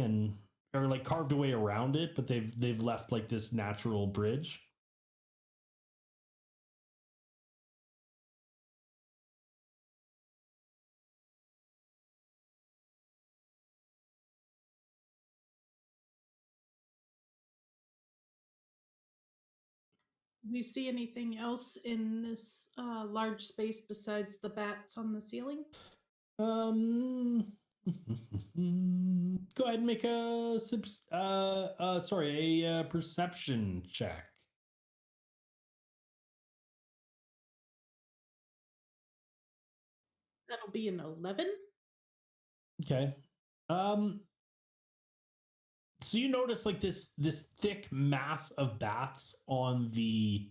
or like carved away around it, but they've left like this natural bridge. Do we see anything else in this large space besides the bats on the ceiling? Go ahead and make a perception check. That'll be an 11. Okay. So you notice like this thick mass of bats on the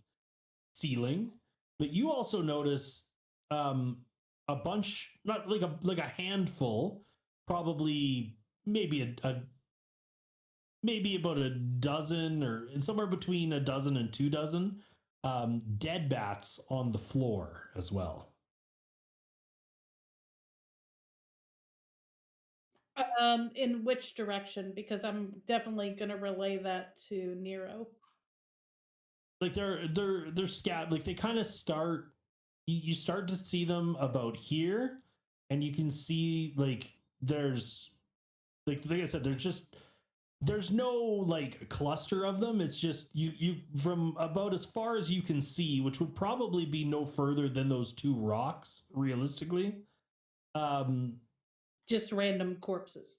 ceiling, but you also notice a bunch, not like a handful, probably maybe about a dozen or somewhere between a dozen and 2 dozen dead bats on the floor as well. In which direction? Because I'm definitely gonna relay that to Nero. Like they're scattered. Like they kind of start. You start to see them about here, and you can see like there's like I said, there's no like cluster of them. It's just you from about as far as you can see, which would probably be no further than those 2 rocks realistically. Um, Just random corpses.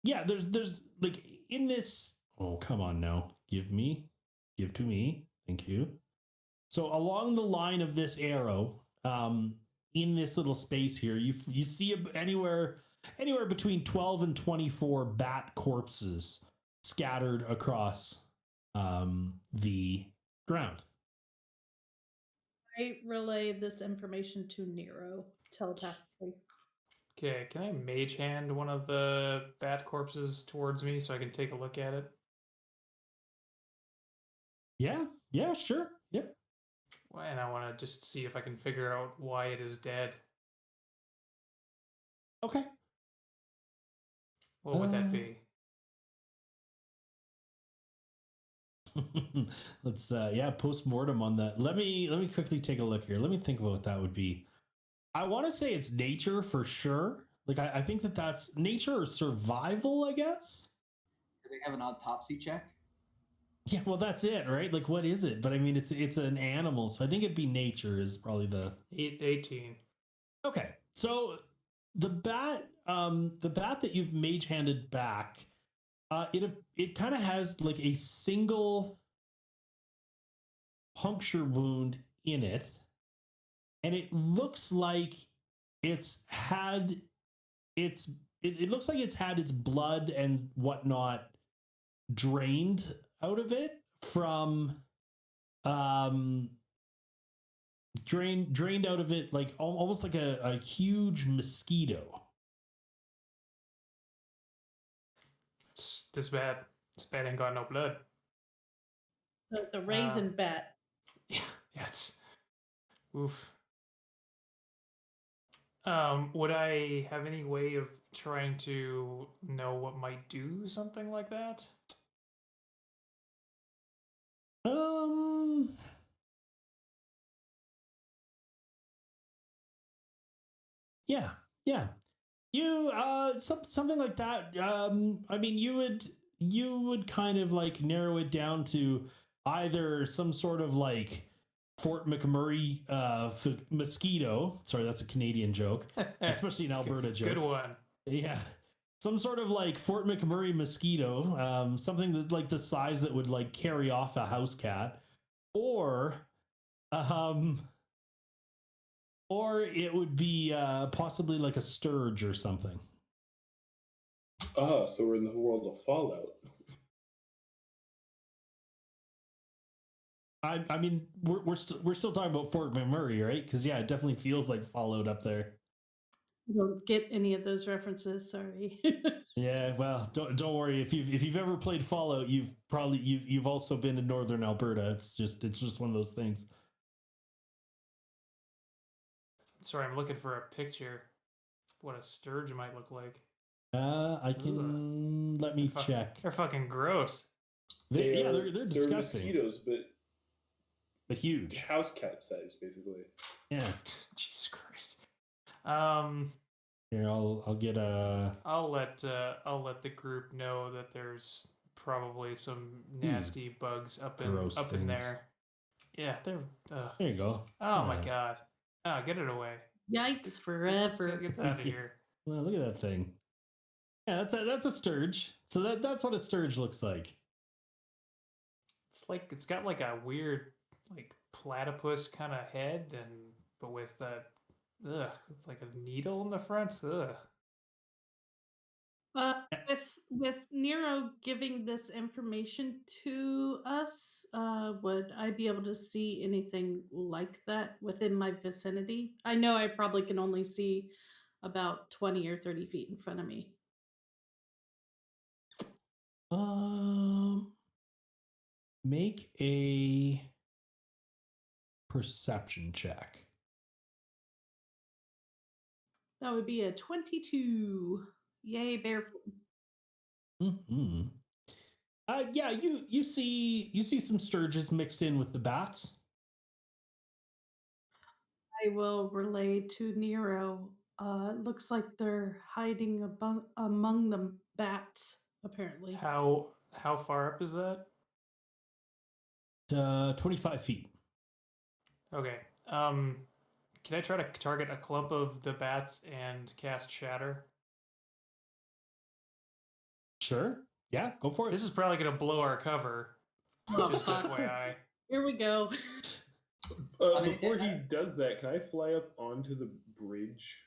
yeah, there's like in this. Oh, come on now, give to me, thank you. So along the line of this arrow, in this little space here, you see anywhere between 12 and 24 bat corpses scattered across the ground. I relay this information to Nero telepathically. Okay, can I mage hand one of the bat corpses towards me so I can take a look at it? Yeah, sure. Yeah. And I want to just see if I can figure out why it is dead. Okay. What would that be? Let's post-mortem on that. Let me quickly take a look here. Let me think about what that would be. I want to say it's nature for sure. Like I think that's nature or survival, I guess. Do they have an autopsy check? Yeah, well that's it, right? Like what is it? But I mean it's an animal, so I think it'd be nature is probably the 18. Okay. So the bat that you've mage handed back, it kind of has like a single puncture wound in it, and it looks like it's had it looks like it's had its blood and whatnot drained out of it from drained out of it like almost like a huge mosquito. This bat ain't got no blood. So it's a raisin bat. Yeah, it's oof. Would I have any way of trying to know what might do something like that? Yeah, yeah. You something like that. I mean, you would kind of like narrow it down to either some sort of like Fort McMurray mosquito. Sorry, that's a Canadian joke, especially an Alberta joke. Good one. Yeah, some sort of like Fort McMurray mosquito, something that like the size that would like carry off a house cat, or it would be possibly like a sturge or something. So we're in the world of Fallout. I mean, we're still talking about Fort McMurray, right? Because yeah, it definitely feels like Fallout up there. I don't get any of those references. Sorry. Yeah, well, don't worry. If you've ever played Fallout, you've also been in northern Alberta. It's just one of those things. Sorry, I'm looking for a picture of what a sturge might look like. I can let me check. They're fucking gross. They're disgusting. They're mosquitoes, but huge. House cat size, basically. Yeah. Jesus Christ. Here, I'll get a. I'll let the group know that there's probably some nasty bugs up in there. Yeah, they're. There you go. Oh my god. Oh, get it away. Yikes forever. Get that out of here. Well, look at that thing. Yeah, that's a sturge. So that's what a sturge looks like. It's like it's got like a weird like platypus kind of head but with Ugh, it's like a needle in the front. Ugh. With Nero giving this information to us, would I be able to see anything like that within my vicinity? I know I probably can only see about 20 or 30 feet in front of me. Make a perception check. That would be a 22. Yay, barefoot. Mm-hmm. Yeah, you see some sturges mixed in with the bats. I will relay to Nero. Looks like they're hiding among the bats, apparently. How far up is that? 25 feet. Okay. Can I try to target a clump of the bats and cast Shatter? Sure. Yeah, go for it. This is probably gonna blow our cover. Oh, Just fuck. FYI. Here we go. I mean, Before he does that, can I fly up onto the bridge?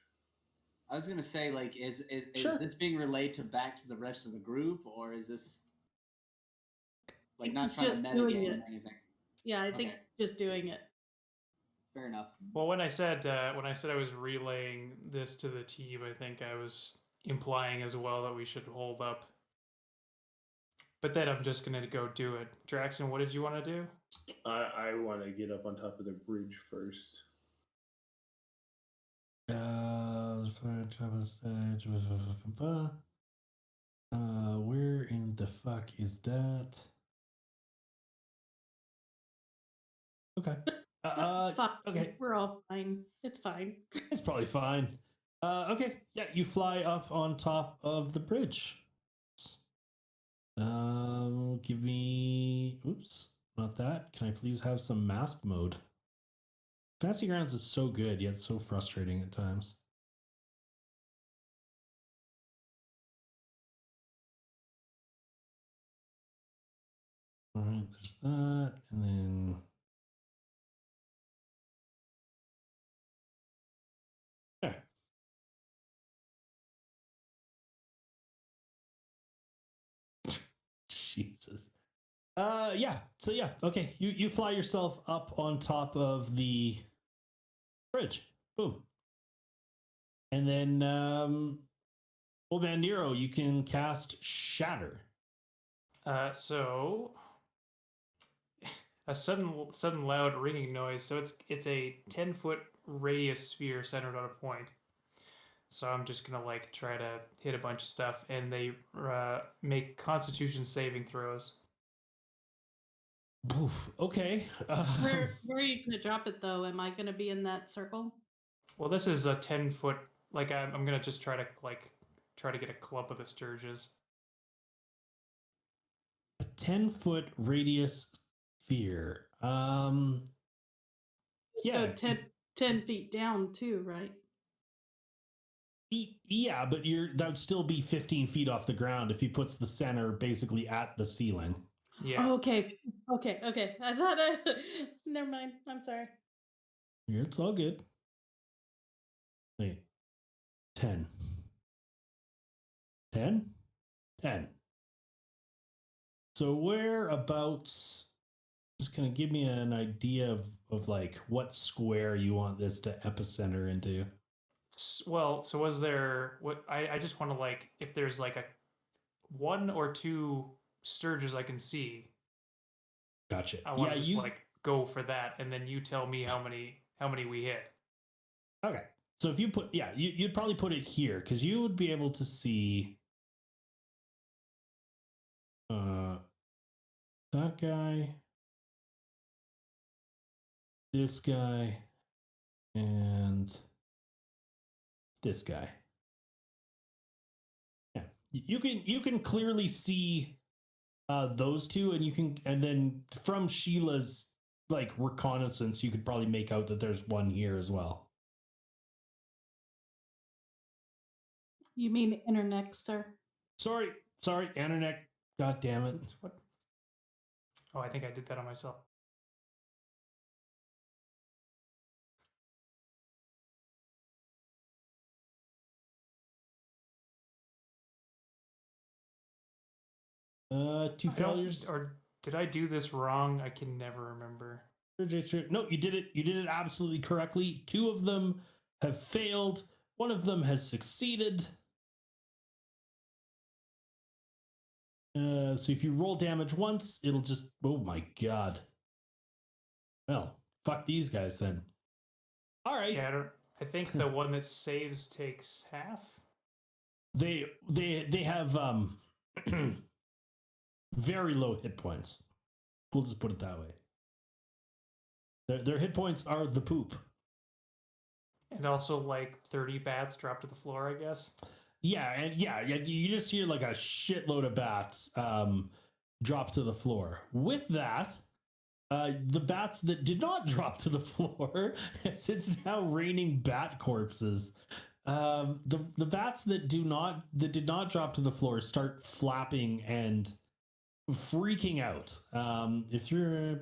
I was gonna say, like, is Sure. this being relayed back to the rest of the group, or is this like He's not trying to just doing metagame it. or anything? Yeah, I think Okay. just doing it. Fair enough. Well, when I said I was relaying this to the team, I think I was implying as well that we should hold up. But then I'm just gonna go do it. Draxon, what did you want to do? I want to get up on top of the bridge first. Where in the fuck is that? Okay. It's fine. Okay. We're all fine. It's fine. It's probably fine. Okay. Yeah, you fly up on top of the bridge. Give me. Oops, not that. Can I please have some mask mode? Fantasy Grounds is so good, yet so frustrating at times. All right, there's that, and then. Okay. Jesus. Yeah. So yeah. Okay. You fly yourself up on top of the bridge. Boom. And then, old man Nero, you can cast Shatter. So a sudden loud ringing noise. So it's a 10-foot radius sphere centered on a point. So I'm just gonna like try to hit a bunch of stuff, and they make Constitution saving throws. Oof, okay. Where are you gonna drop it though? Am I gonna be in that circle? Well, this is a 10-foot. Like I'm gonna just try to get a clump of the Sturges. A 10-foot radius sphere. Yeah. Go 10 feet down too, right? Yeah, but that would still be 15 feet off the ground if he puts the center basically at the ceiling. Yeah. Oh, okay. I thought never mind. I'm sorry. Yeah, it's all good. Wait. 10. 10? 10. So whereabouts, just kind of give me an idea of like what square you want this to epicenter into. Well, so was there what I just want to like if there's like a 1 or 2 Sturges I can see. Gotcha. I want to just like go for that, and then you tell me how many we hit. Okay. So if you put, yeah, you'd probably put it here because you would be able to see that guy, this guy, and this guy. Yeah, you can clearly see those two, and then from Sheila's like reconnaissance, you could probably make out that there's one here as well. You mean internet, sir? Sorry, internet. God damn it. What? Oh, I think I did that on myself. Two I don't- failures. Or did I do this wrong? I can never remember. No, you did it. You did it absolutely correctly. Two of them have failed. One of them has succeeded. So if you roll damage once, it'll just. Oh my god. Well, fuck these guys then. All right. Yeah, I think the one that saves takes half. They have very low hit points. We'll just put it that way. Their hit points are the poop. And also like 30 bats drop to the floor, I guess. Yeah, and you just hear like a shitload of bats drop to the floor. With that, the bats that did not drop to the floor, as it's now raining bat corpses. The bats that did not drop to the floor start flapping and freaking out. If you're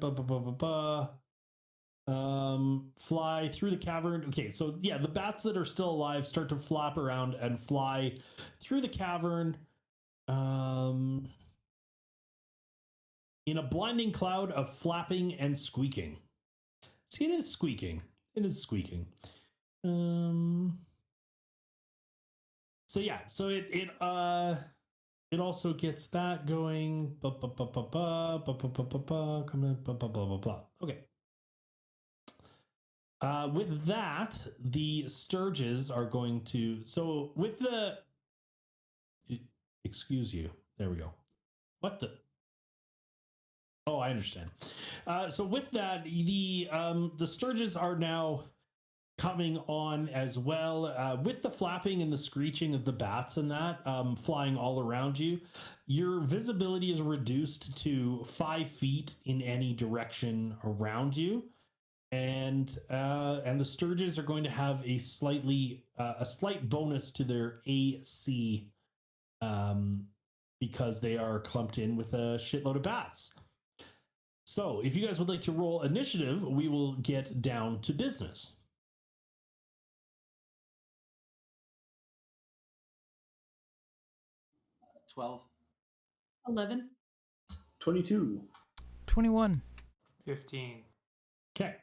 fly through the cavern. Okay, so yeah, the bats that are still alive start to flap around and fly through the cavern. In a blinding cloud of flapping and squeaking. See, it is squeaking. It is squeaking. So yeah, so it also gets that going. Okay. With that, the Sturges are going to. So with the. Excuse you. There we go. What the? Oh, I understand. So with that, the Sturges are now coming on as well. With the flapping and the screeching of the bats and that flying all around you, your visibility is reduced to 5 feet in any direction around you. And the Sturges are going to have a slight bonus to their AC because they are clumped in with a shitload of bats. So if you guys would like to roll initiative, we will get down to business. – 12. 11. 22. 21. 15. Okay.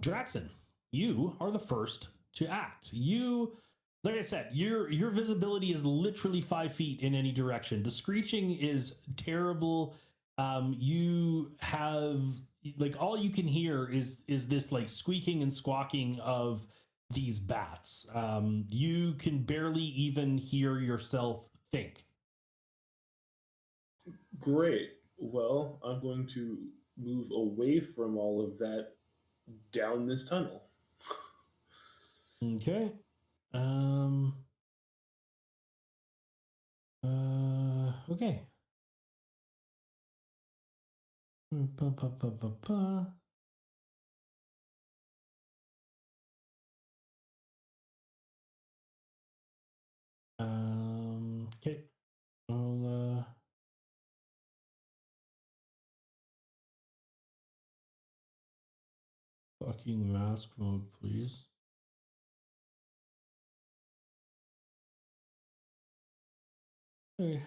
Draxon, you are the first to act. You, like I said, your visibility is literally 5 feet in any direction. The screeching is terrible. You have like all you can hear is this like squeaking and squawking of these bats. You can barely even hear yourself think. Great. Well, I'm going to move away from all of that down this tunnel. Okay. Okay. Okay. I'll fucking mask mode, please. Okay.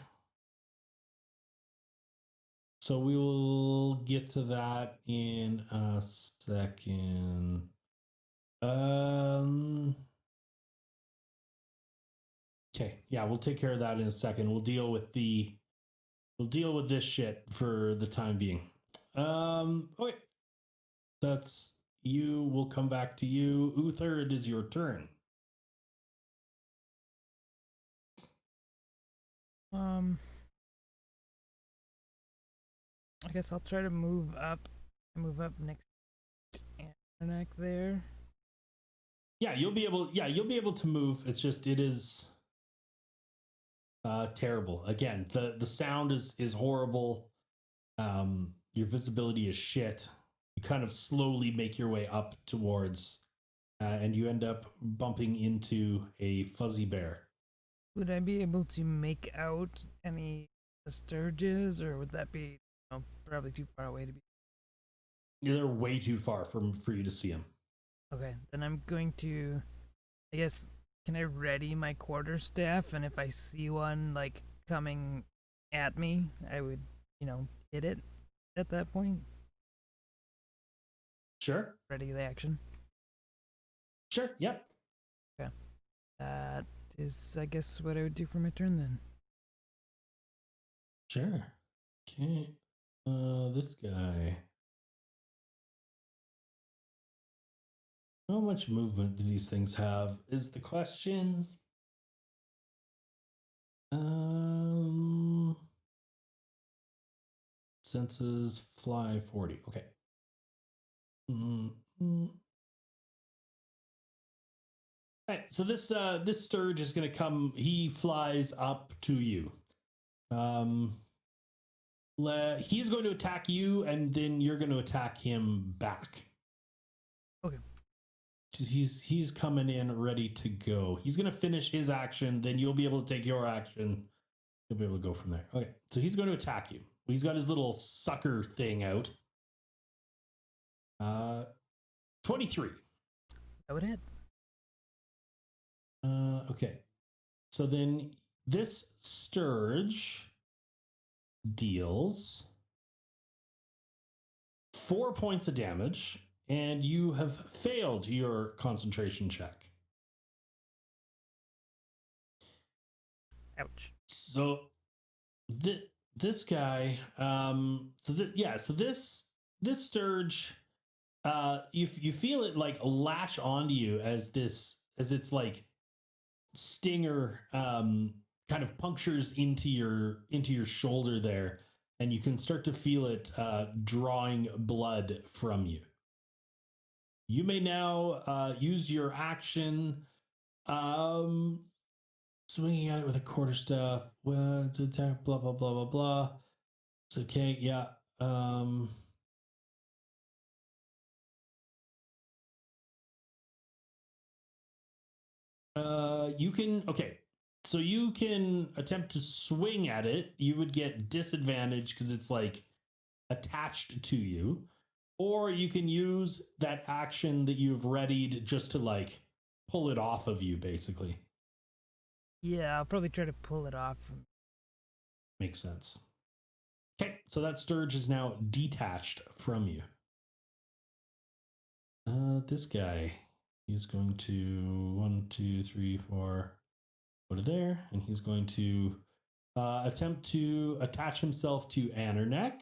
So we will get to that in a second. Okay, yeah, we'll take care of that in a second. We'll deal with this shit for the time being. Okay. That's you. We'll come back to you. Uther, it is your turn. I guess I'll try to move up next to Anarnak there. Yeah, you'll be able to move. It's just it is terrible. Again, the sound is horrible. Your visibility is shit. You kind of slowly make your way up towards and you end up bumping into a fuzzy bear. Would I be able to make out any Sturges, or would that be probably too far away to be? They're way too far for you to see them. Okay, then I'm going to, I guess, Can I ready my quarterstaff, and if I see one like coming at me, I would, hit it at that point. Sure. Ready the action. Sure. Yep. That is, I guess, what I would do for my turn then. Sure. Okay. This guy. How much movement do these things have? Is the question. Senses fly 40. Okay. Mm-hmm. All right, so this Sturge is going to come. He flies up to you. He's going to attack you, and then you're going to attack him back. Okay. Because he's coming in ready to go. He's going to finish his action, then you'll be able to take your action. You'll be able to go from there. Okay, so he's going to attack you. He's got his little sucker thing out. 23. That would hit. Okay. So then this Sturge deals 4 points of damage, and you have failed your concentration check. Ouch. So this guy, so this Sturge, you feel it like lash onto you as it's like stinger kind of punctures into your shoulder there, and you can start to feel it drawing blood from you. You may now use your action, swinging at it with a quarterstaff. Well, to attack, blah blah blah blah blah. It's okay, yeah. You can so you can attempt to swing at it. You would get disadvantage because it's like attached to you, or you can use that action that you've readied just to like pull it off of you, basically. Yeah, I'll probably try to pull it off. Makes sense. Okay, so that Sturge is now detached from you. This guy, he's going to 1, 2, 3, 4 go to there, and he's going to attempt to attach himself to Anarnek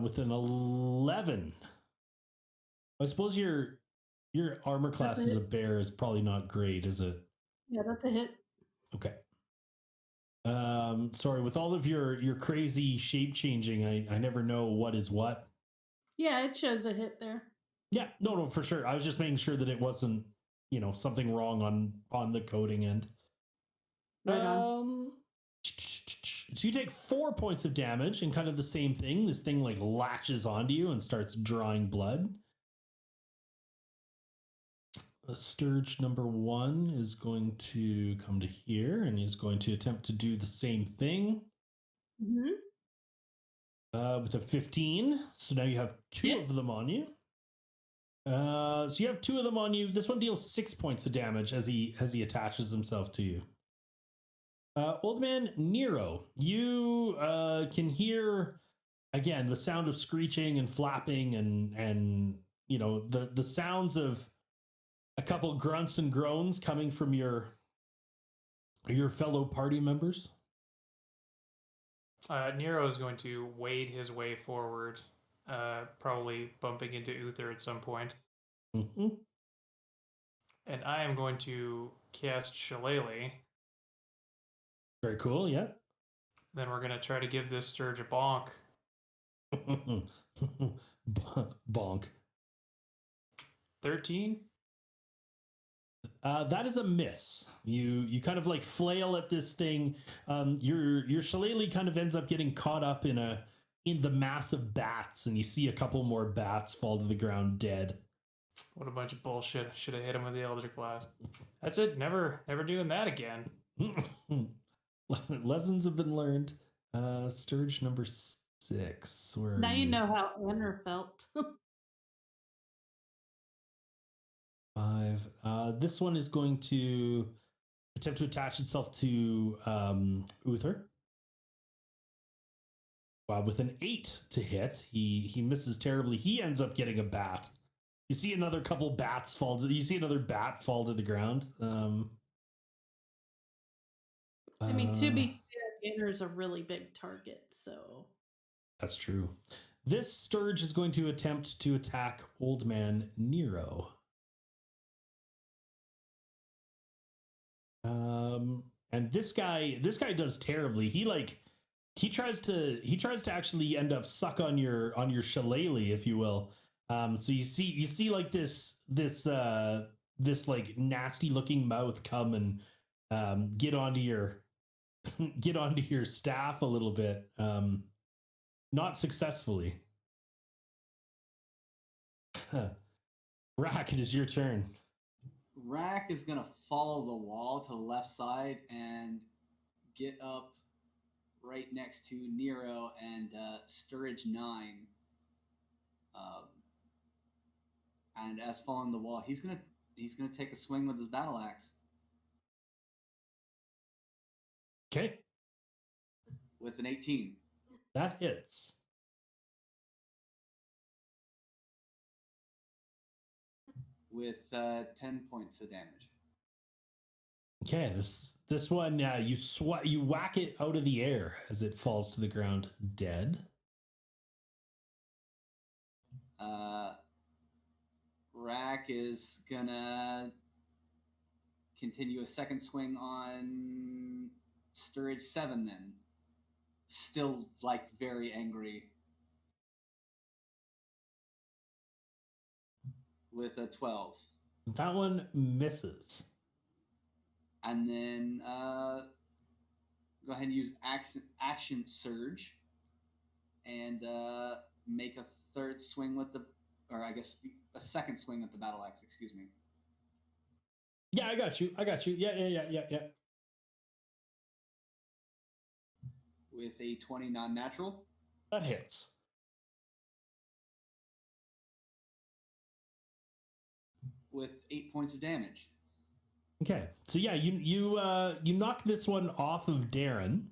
with an 11. I suppose your armor class as a bear is probably not great, is it? Yeah, that's a hit. Okay. Sorry, with all of your crazy shape changing, I never know what is what. Yeah, it shows a hit there. Yeah, no, for sure. I was just making sure that it wasn't, something wrong on the coding end. Right on. So you take 4 points of damage, and kind of the same thing. This thing like latches onto you and starts drawing blood. Sturge number 1 is going to come to here, and he's going to attempt to do the same thing. Mm-hmm. With a 15. So now you have 2 of them on you. So you have 2 of them on you. This one deals 6 points of damage as he attaches himself to you. Old man Nero, you can hear again the sound of screeching and flapping and the sounds of a couple grunts and groans coming from your fellow party members. Nero is going to wade his way forward, probably bumping into Uther at some point. Mm-hmm. And I am going to cast Shillelagh. Very cool, yeah. Then we're going to try to give this Sturge a bonk. Bonk. 13? That is a miss. You kind of like flail at this thing. Your shillelagh kind of ends up getting caught up in the mass of bats, and you see a couple more bats fall to the ground dead. What a bunch of bullshit. Should have hit him with the Eldritch Blast. That's it. Never doing that again. Lessons have been learned. Sturge number 6. Where now you know how Anna felt. 5. This one is going to attempt to attach itself to Uther. With an 8 to hit, he misses terribly. He ends up getting a bat. You see another couple bats fall. You see another bat fall to the ground. I mean, to be fair, Banner is a really big target, so That's true. This Sturge is going to attempt to attack Old Man Nero. And this guy does terribly. He tries to actually end up suck on your shillelagh, if you will. So you see like this like nasty looking mouth come and get onto your staff a little bit. Not successfully. Rack, it is your turn. Rack is gonna follow the wall to the left side and get up right next to Nero and Sturridge 9. And as following the wall, he's gonna take a swing with his battle axe. Okay, With an 18. that hits. With 10 points of damage. Okay, this one, you whack it out of the air as it falls to the ground dead. Rack is gonna continue a second swing on Sturridge 7 then. Still like very angry. With a 12. That one misses. And then go ahead and use action surge and make a third swing with the, or I guess a second swing with the battle axe, excuse me. Yeah, I got you. Yeah. With a 20 non-natural. That hits. With 8 points of damage. Okay, so yeah, you knock this one off of Darren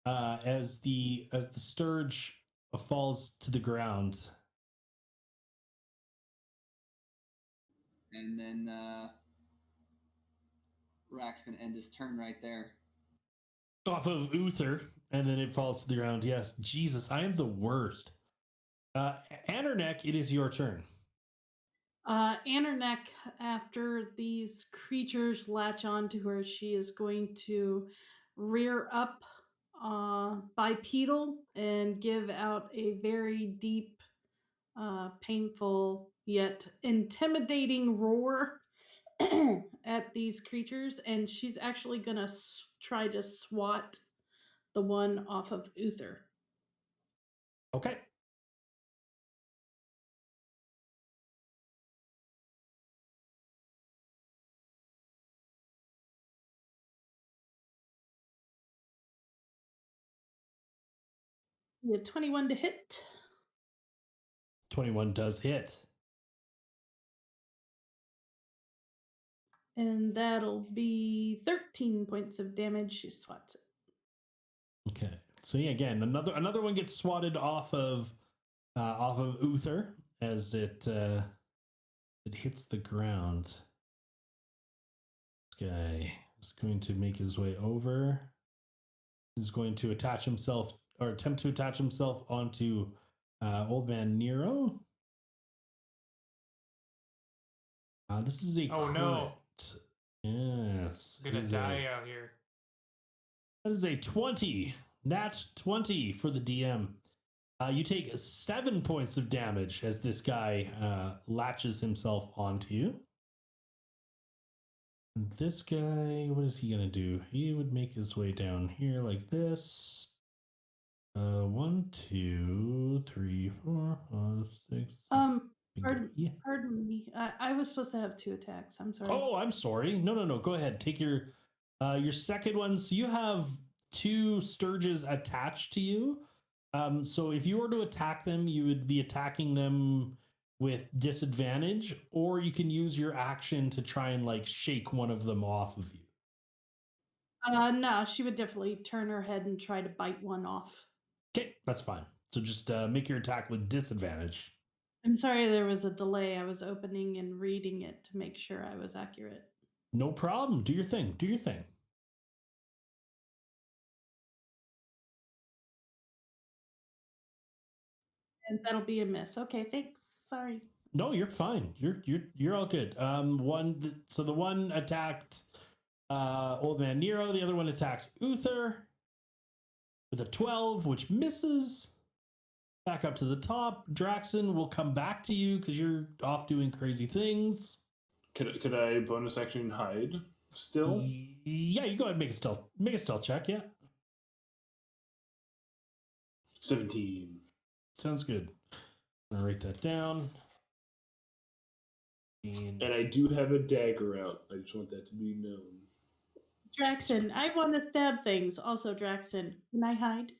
as the Sturge falls to the ground. And then Rack's gonna end his turn right there. Off of Uther, and then it falls to the ground. Yes, Jesus, I am the worst. Anderneck, it is your turn. Anderneck, after these creatures latch onto her, she is going to rear up bipedal and give out a very deep, painful yet intimidating roar at these creatures, and she's actually going to try to swat the one off of Uther. Okay. Yeah, 21 to hit. 21 does hit. And that'll be 13 points of damage. She swats it. Okay. So yeah, again, another one gets swatted off of Uther as it hits the ground. This guy is going to make his way over. He's going to attach himself or attempt to attach himself onto Old Man Nero. This is a Oh, crit. no. Yes. I'm gonna die out here. That is a 20. Nat 20 for the DM. You take 7 points of damage as this guy latches himself onto you. This guy, what is he going to do? He would make his way down here like this. 1, 2, 3, 4, 5, 6. Pardon me. I was supposed to have 2 attacks. I'm sorry. Oh, I'm sorry. No. Go ahead. Take your second one. So you have 2 Sturges attached to you. So if you were to attack them, you would be attacking them with disadvantage, or you can use your action to try and like shake one of them off of you. No, she would definitely turn her head and try to bite one off. Okay, that's fine. So just make your attack with disadvantage. I'm sorry there was a delay. I was opening and reading it to make sure I was accurate. No problem. Do your thing. Do your thing. And that'll be a miss. Okay, thanks. Sorry. No, you're fine. You're all good. So the one attacked Old Man Nero. The other one attacks Uther with a 12, which misses. Back up to the top. Draxon will come back to you because you're off doing crazy things. Could I bonus action hide still? Yeah, you go ahead and make a stealth check. Yeah, 17. sounds good. I'm gonna write that down. And I do have a dagger out. I just want that to be known. Draxon, I want to stab things. Also, Draxon, can I hide?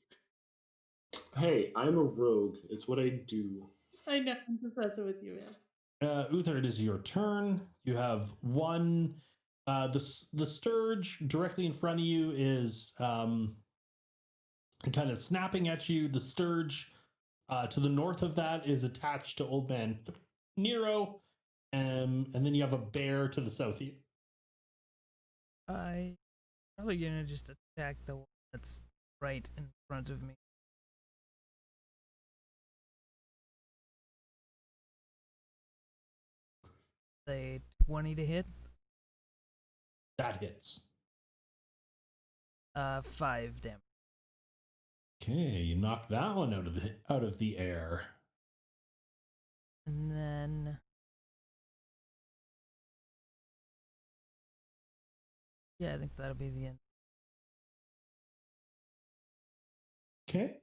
Hey, I'm a rogue. It's what I do. I know. I'm just messing with you, man. Uther, it is your turn. You have one. The Sturge directly in front of you is kind of snapping at you. The Sturge to the north of that is attached to Old Man Nero, and then you have a bear to the south of you. I probably gonna just attack the one that's right in front of me. Say 20 to hit. That hits. 5 damage. Okay, you knock that one out of the air. And then yeah, I think that'll be the end. Okay.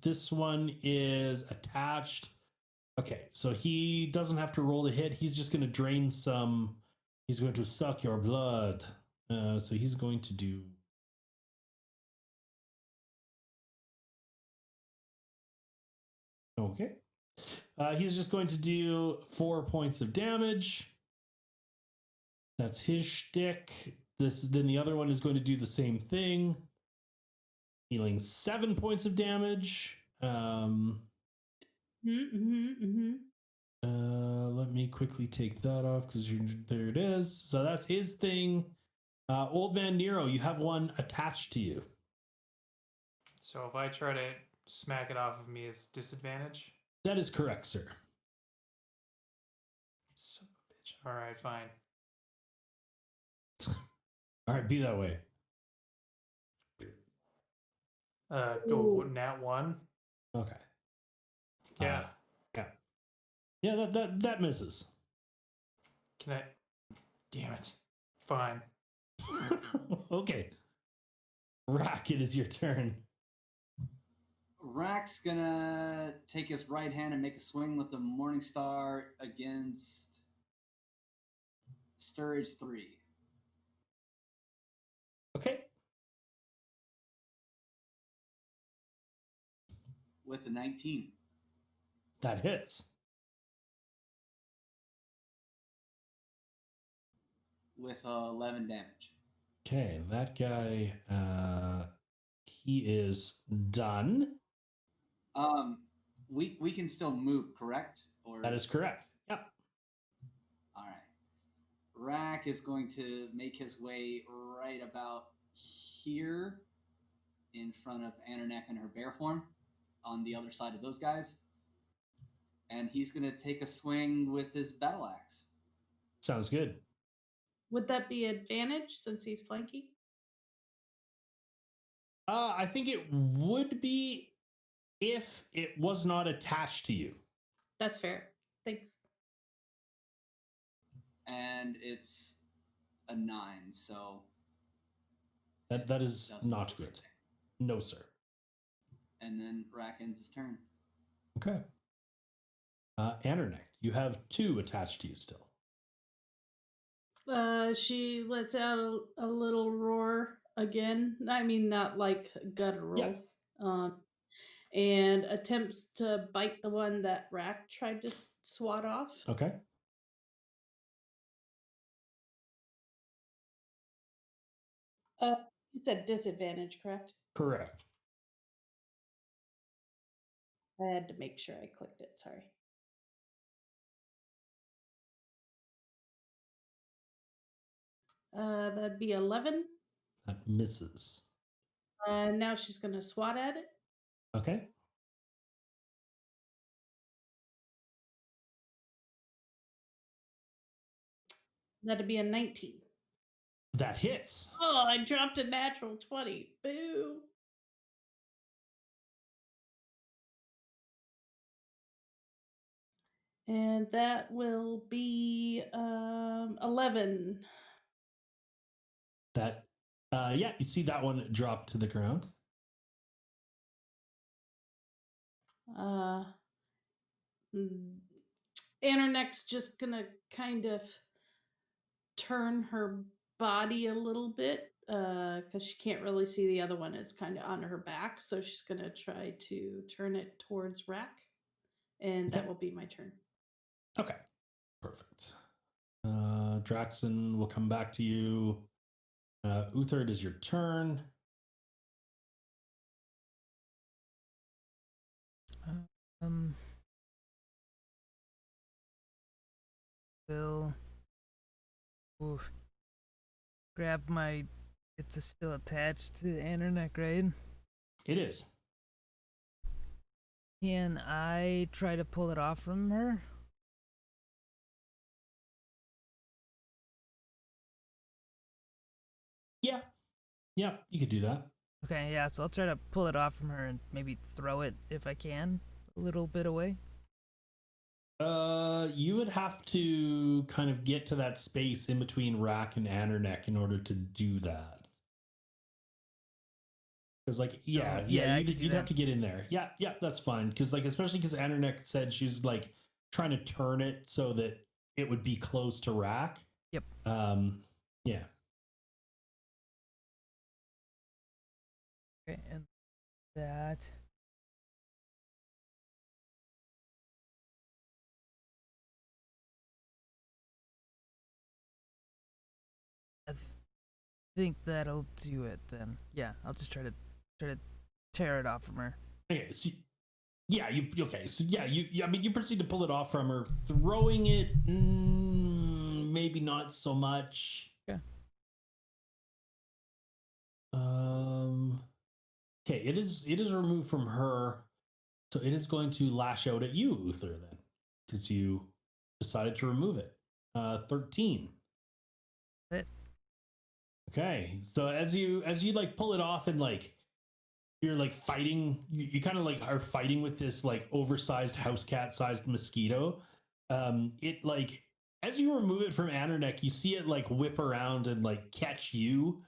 This one is attached. Okay, so he doesn't have to roll the hit. He's just going to drain some. He's going to suck your blood. So he's going to do. Okay. He's just going to do 4 points of damage. That's his shtick. Then the other one is going to do the same thing, healing 7 points of damage. Let me quickly take that off because there it is. So that's his thing. Old Man Nero, you have one attached to you. So if I try to smack it off of me, it's disadvantage. That is correct, sir. Son of a bitch. All right, fine. All right, be that way. Nat 1. Okay. Yeah. Yeah, that misses. Can I? Damn it. Fine. Okay. Rack, it is your turn. Rack's gonna take his right hand and make a swing with the Morning Star against Sturge 3. Okay. With a 19. That hits. With 11 damage. Okay, that guy, he is done. We can still move, correct? Or That is correct. Yep. all right. Rack is going to make his way right about here, in front of Anarnek and her bear form, on the other side of those guys, and he's going to take a swing with his battle axe. Sounds good. Would that be advantage since he's flanking? I think it would be if it was not attached to you. That's fair. Thanks. And it's a 9, so That is not good. No, sir. And then Rack ends his turn. Okay. Andernek, you have 2 attached to you still. She lets out a little roar again. I mean, not like guttural. Yeah. and attempts to bite the one that Rack tried to swat off. Okay. You said disadvantage, correct? Correct. I had to make sure I clicked it. Sorry. That'd be 11. That misses. Now she's gonna swat at it. Okay. That'd be a 19. That hits. Oh, I dropped a natural 20. Boo. And that will be 11. That yeah, you see that one drop to the ground. Uh, Annernek's just gonna kind of turn her body a little bit because she can't really see the other one. It's kind of on her back, so she's gonna try to turn it towards Rack, and that Okay. will be my turn. Okay. Perfect. Draxon will come back to you. Uther, it is your turn. Um, will oof, grab my. It's still attached to Andernek, right? It is. Can I try to pull it off from her? Yeah. Yeah, you could do that. Okay, yeah, so I'll try to pull it off from her and maybe throw it if I can, a little bit away. You would have to kind of get to that space in between Rack and Andernek in order to do that. Because, like, yeah, I could do you'd have that. to get in there. Yeah, that's fine. Because, like, especially because Andernek said she's like trying to turn it so that it would be close to Rack. Yep. Yeah. Okay, and that. I think that'll do it then. Yeah, I'll just try to tear it off from her. Okay. So, yeah, okay? So yeah, I mean, you proceed to pull it off from her, throwing it. Maybe not so much. Yeah. Okay, it is removed from her, so it is going to lash out at you, Uther, then, because you decided to remove it. 13. It. Okay, so as you like pull it off and like you're like fighting, you kind of like are fighting with this like oversized house cat sized mosquito. It like as you remove it from Andernek, you see it like whip around and like catch you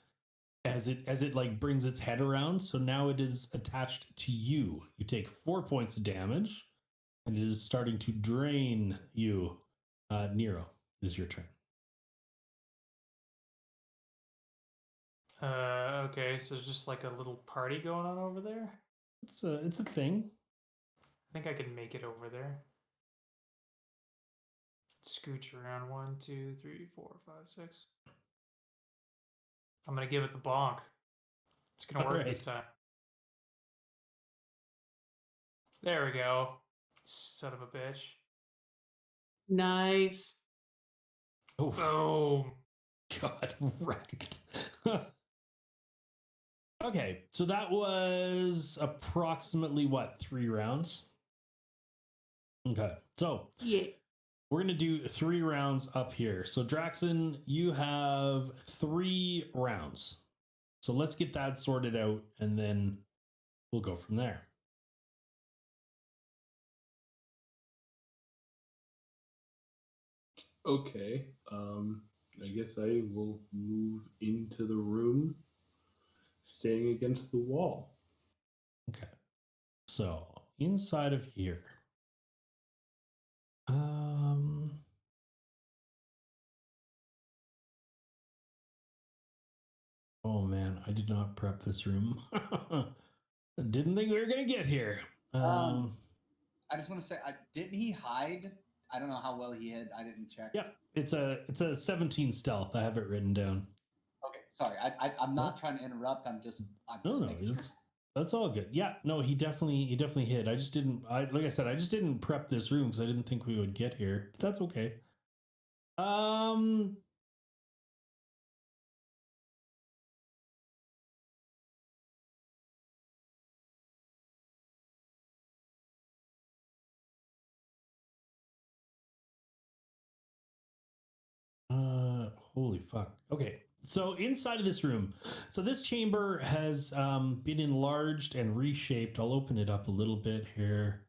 as it like brings its head around. So now it is attached to you. You take 4 points of damage, and it is starting to drain you. Nero, it is your turn. Okay, so it's just like a little party going on over there. It's a thing. I think I can make it over there. Scooch around 1, 2, 3, 4, 5, 6. I'm gonna give it the bonk. It's gonna work this time. There we go. Son of a bitch. Nice. Oh, Boom. God, wrecked. Okay, so that was approximately what, 3 rounds? Okay, so Yeah. we're gonna do 3 rounds up here. So Draxon, you have 3 rounds. So let's get that sorted out, and then we'll go from there. Okay. I guess I will move into the room, staying against the wall. Okay. So inside of here. Oh man, I did not prep this room. Didn't think we were gonna get here. I just want to say, didn't he hide? I don't know how well he hid. I didn't check. Yeah, it's a 17 stealth. I have it written down. Okay, sorry. I'm not trying to interrupt. I'm just No, making sure. that's all good. Yeah, no, he definitely hid. I just didn't. Like I said, I just didn't prep this room because I didn't think we would get here. But that's okay. Holy fuck. Okay. So inside of this room, so this chamber has been enlarged and reshaped. I'll open it up a little bit here.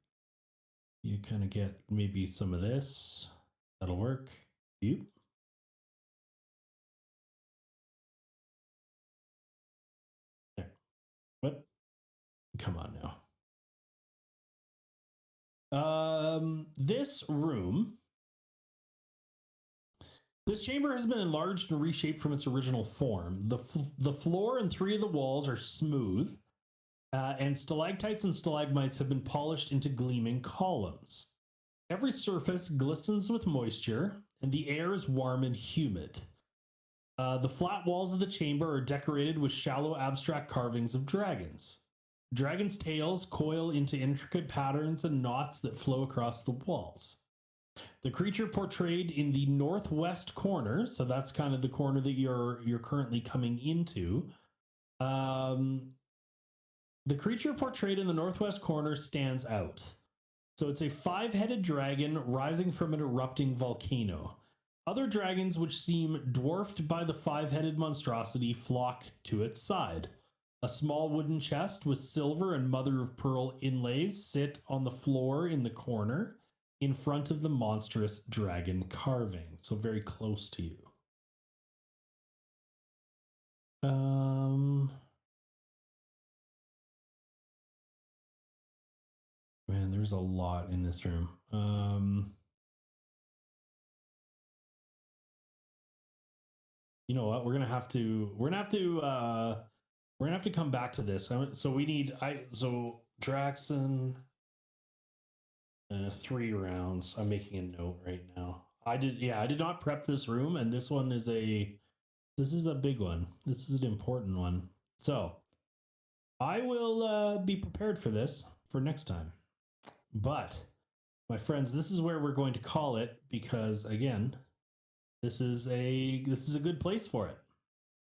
You kind of get maybe some of this. That'll work. You. There. What? Come on now. This room. This chamber has been enlarged and reshaped from its original form. The floor and 3 of the walls are smooth, and stalactites and stalagmites have been polished into gleaming columns. Every surface glistens with moisture, and the air is warm and humid. The flat walls of the chamber are decorated with shallow abstract carvings of dragons. Dragons' tails coil into intricate patterns and knots that flow across the walls. The creature portrayed in the northwest corner, so that's kind of the corner that you're currently coming into. The creature portrayed in the northwest corner stands out. So it's a 5-headed dragon rising from an erupting volcano. Other dragons, which seem dwarfed by the 5-headed monstrosity, flock to its side. A small wooden chest with silver and mother of pearl inlays sit on the floor in the corner, in front of the monstrous dragon carving, so very close to you. Man, there's a lot in this room. You know what? We're gonna have to come back to this. So we need Draxon. 3 rounds. I'm making a note right now. I did not prep this room, and this one is a big one. This is an important one. So I will be prepared for this for next time. But my friends, this is where we're going to call it, because again, this is a good place for it.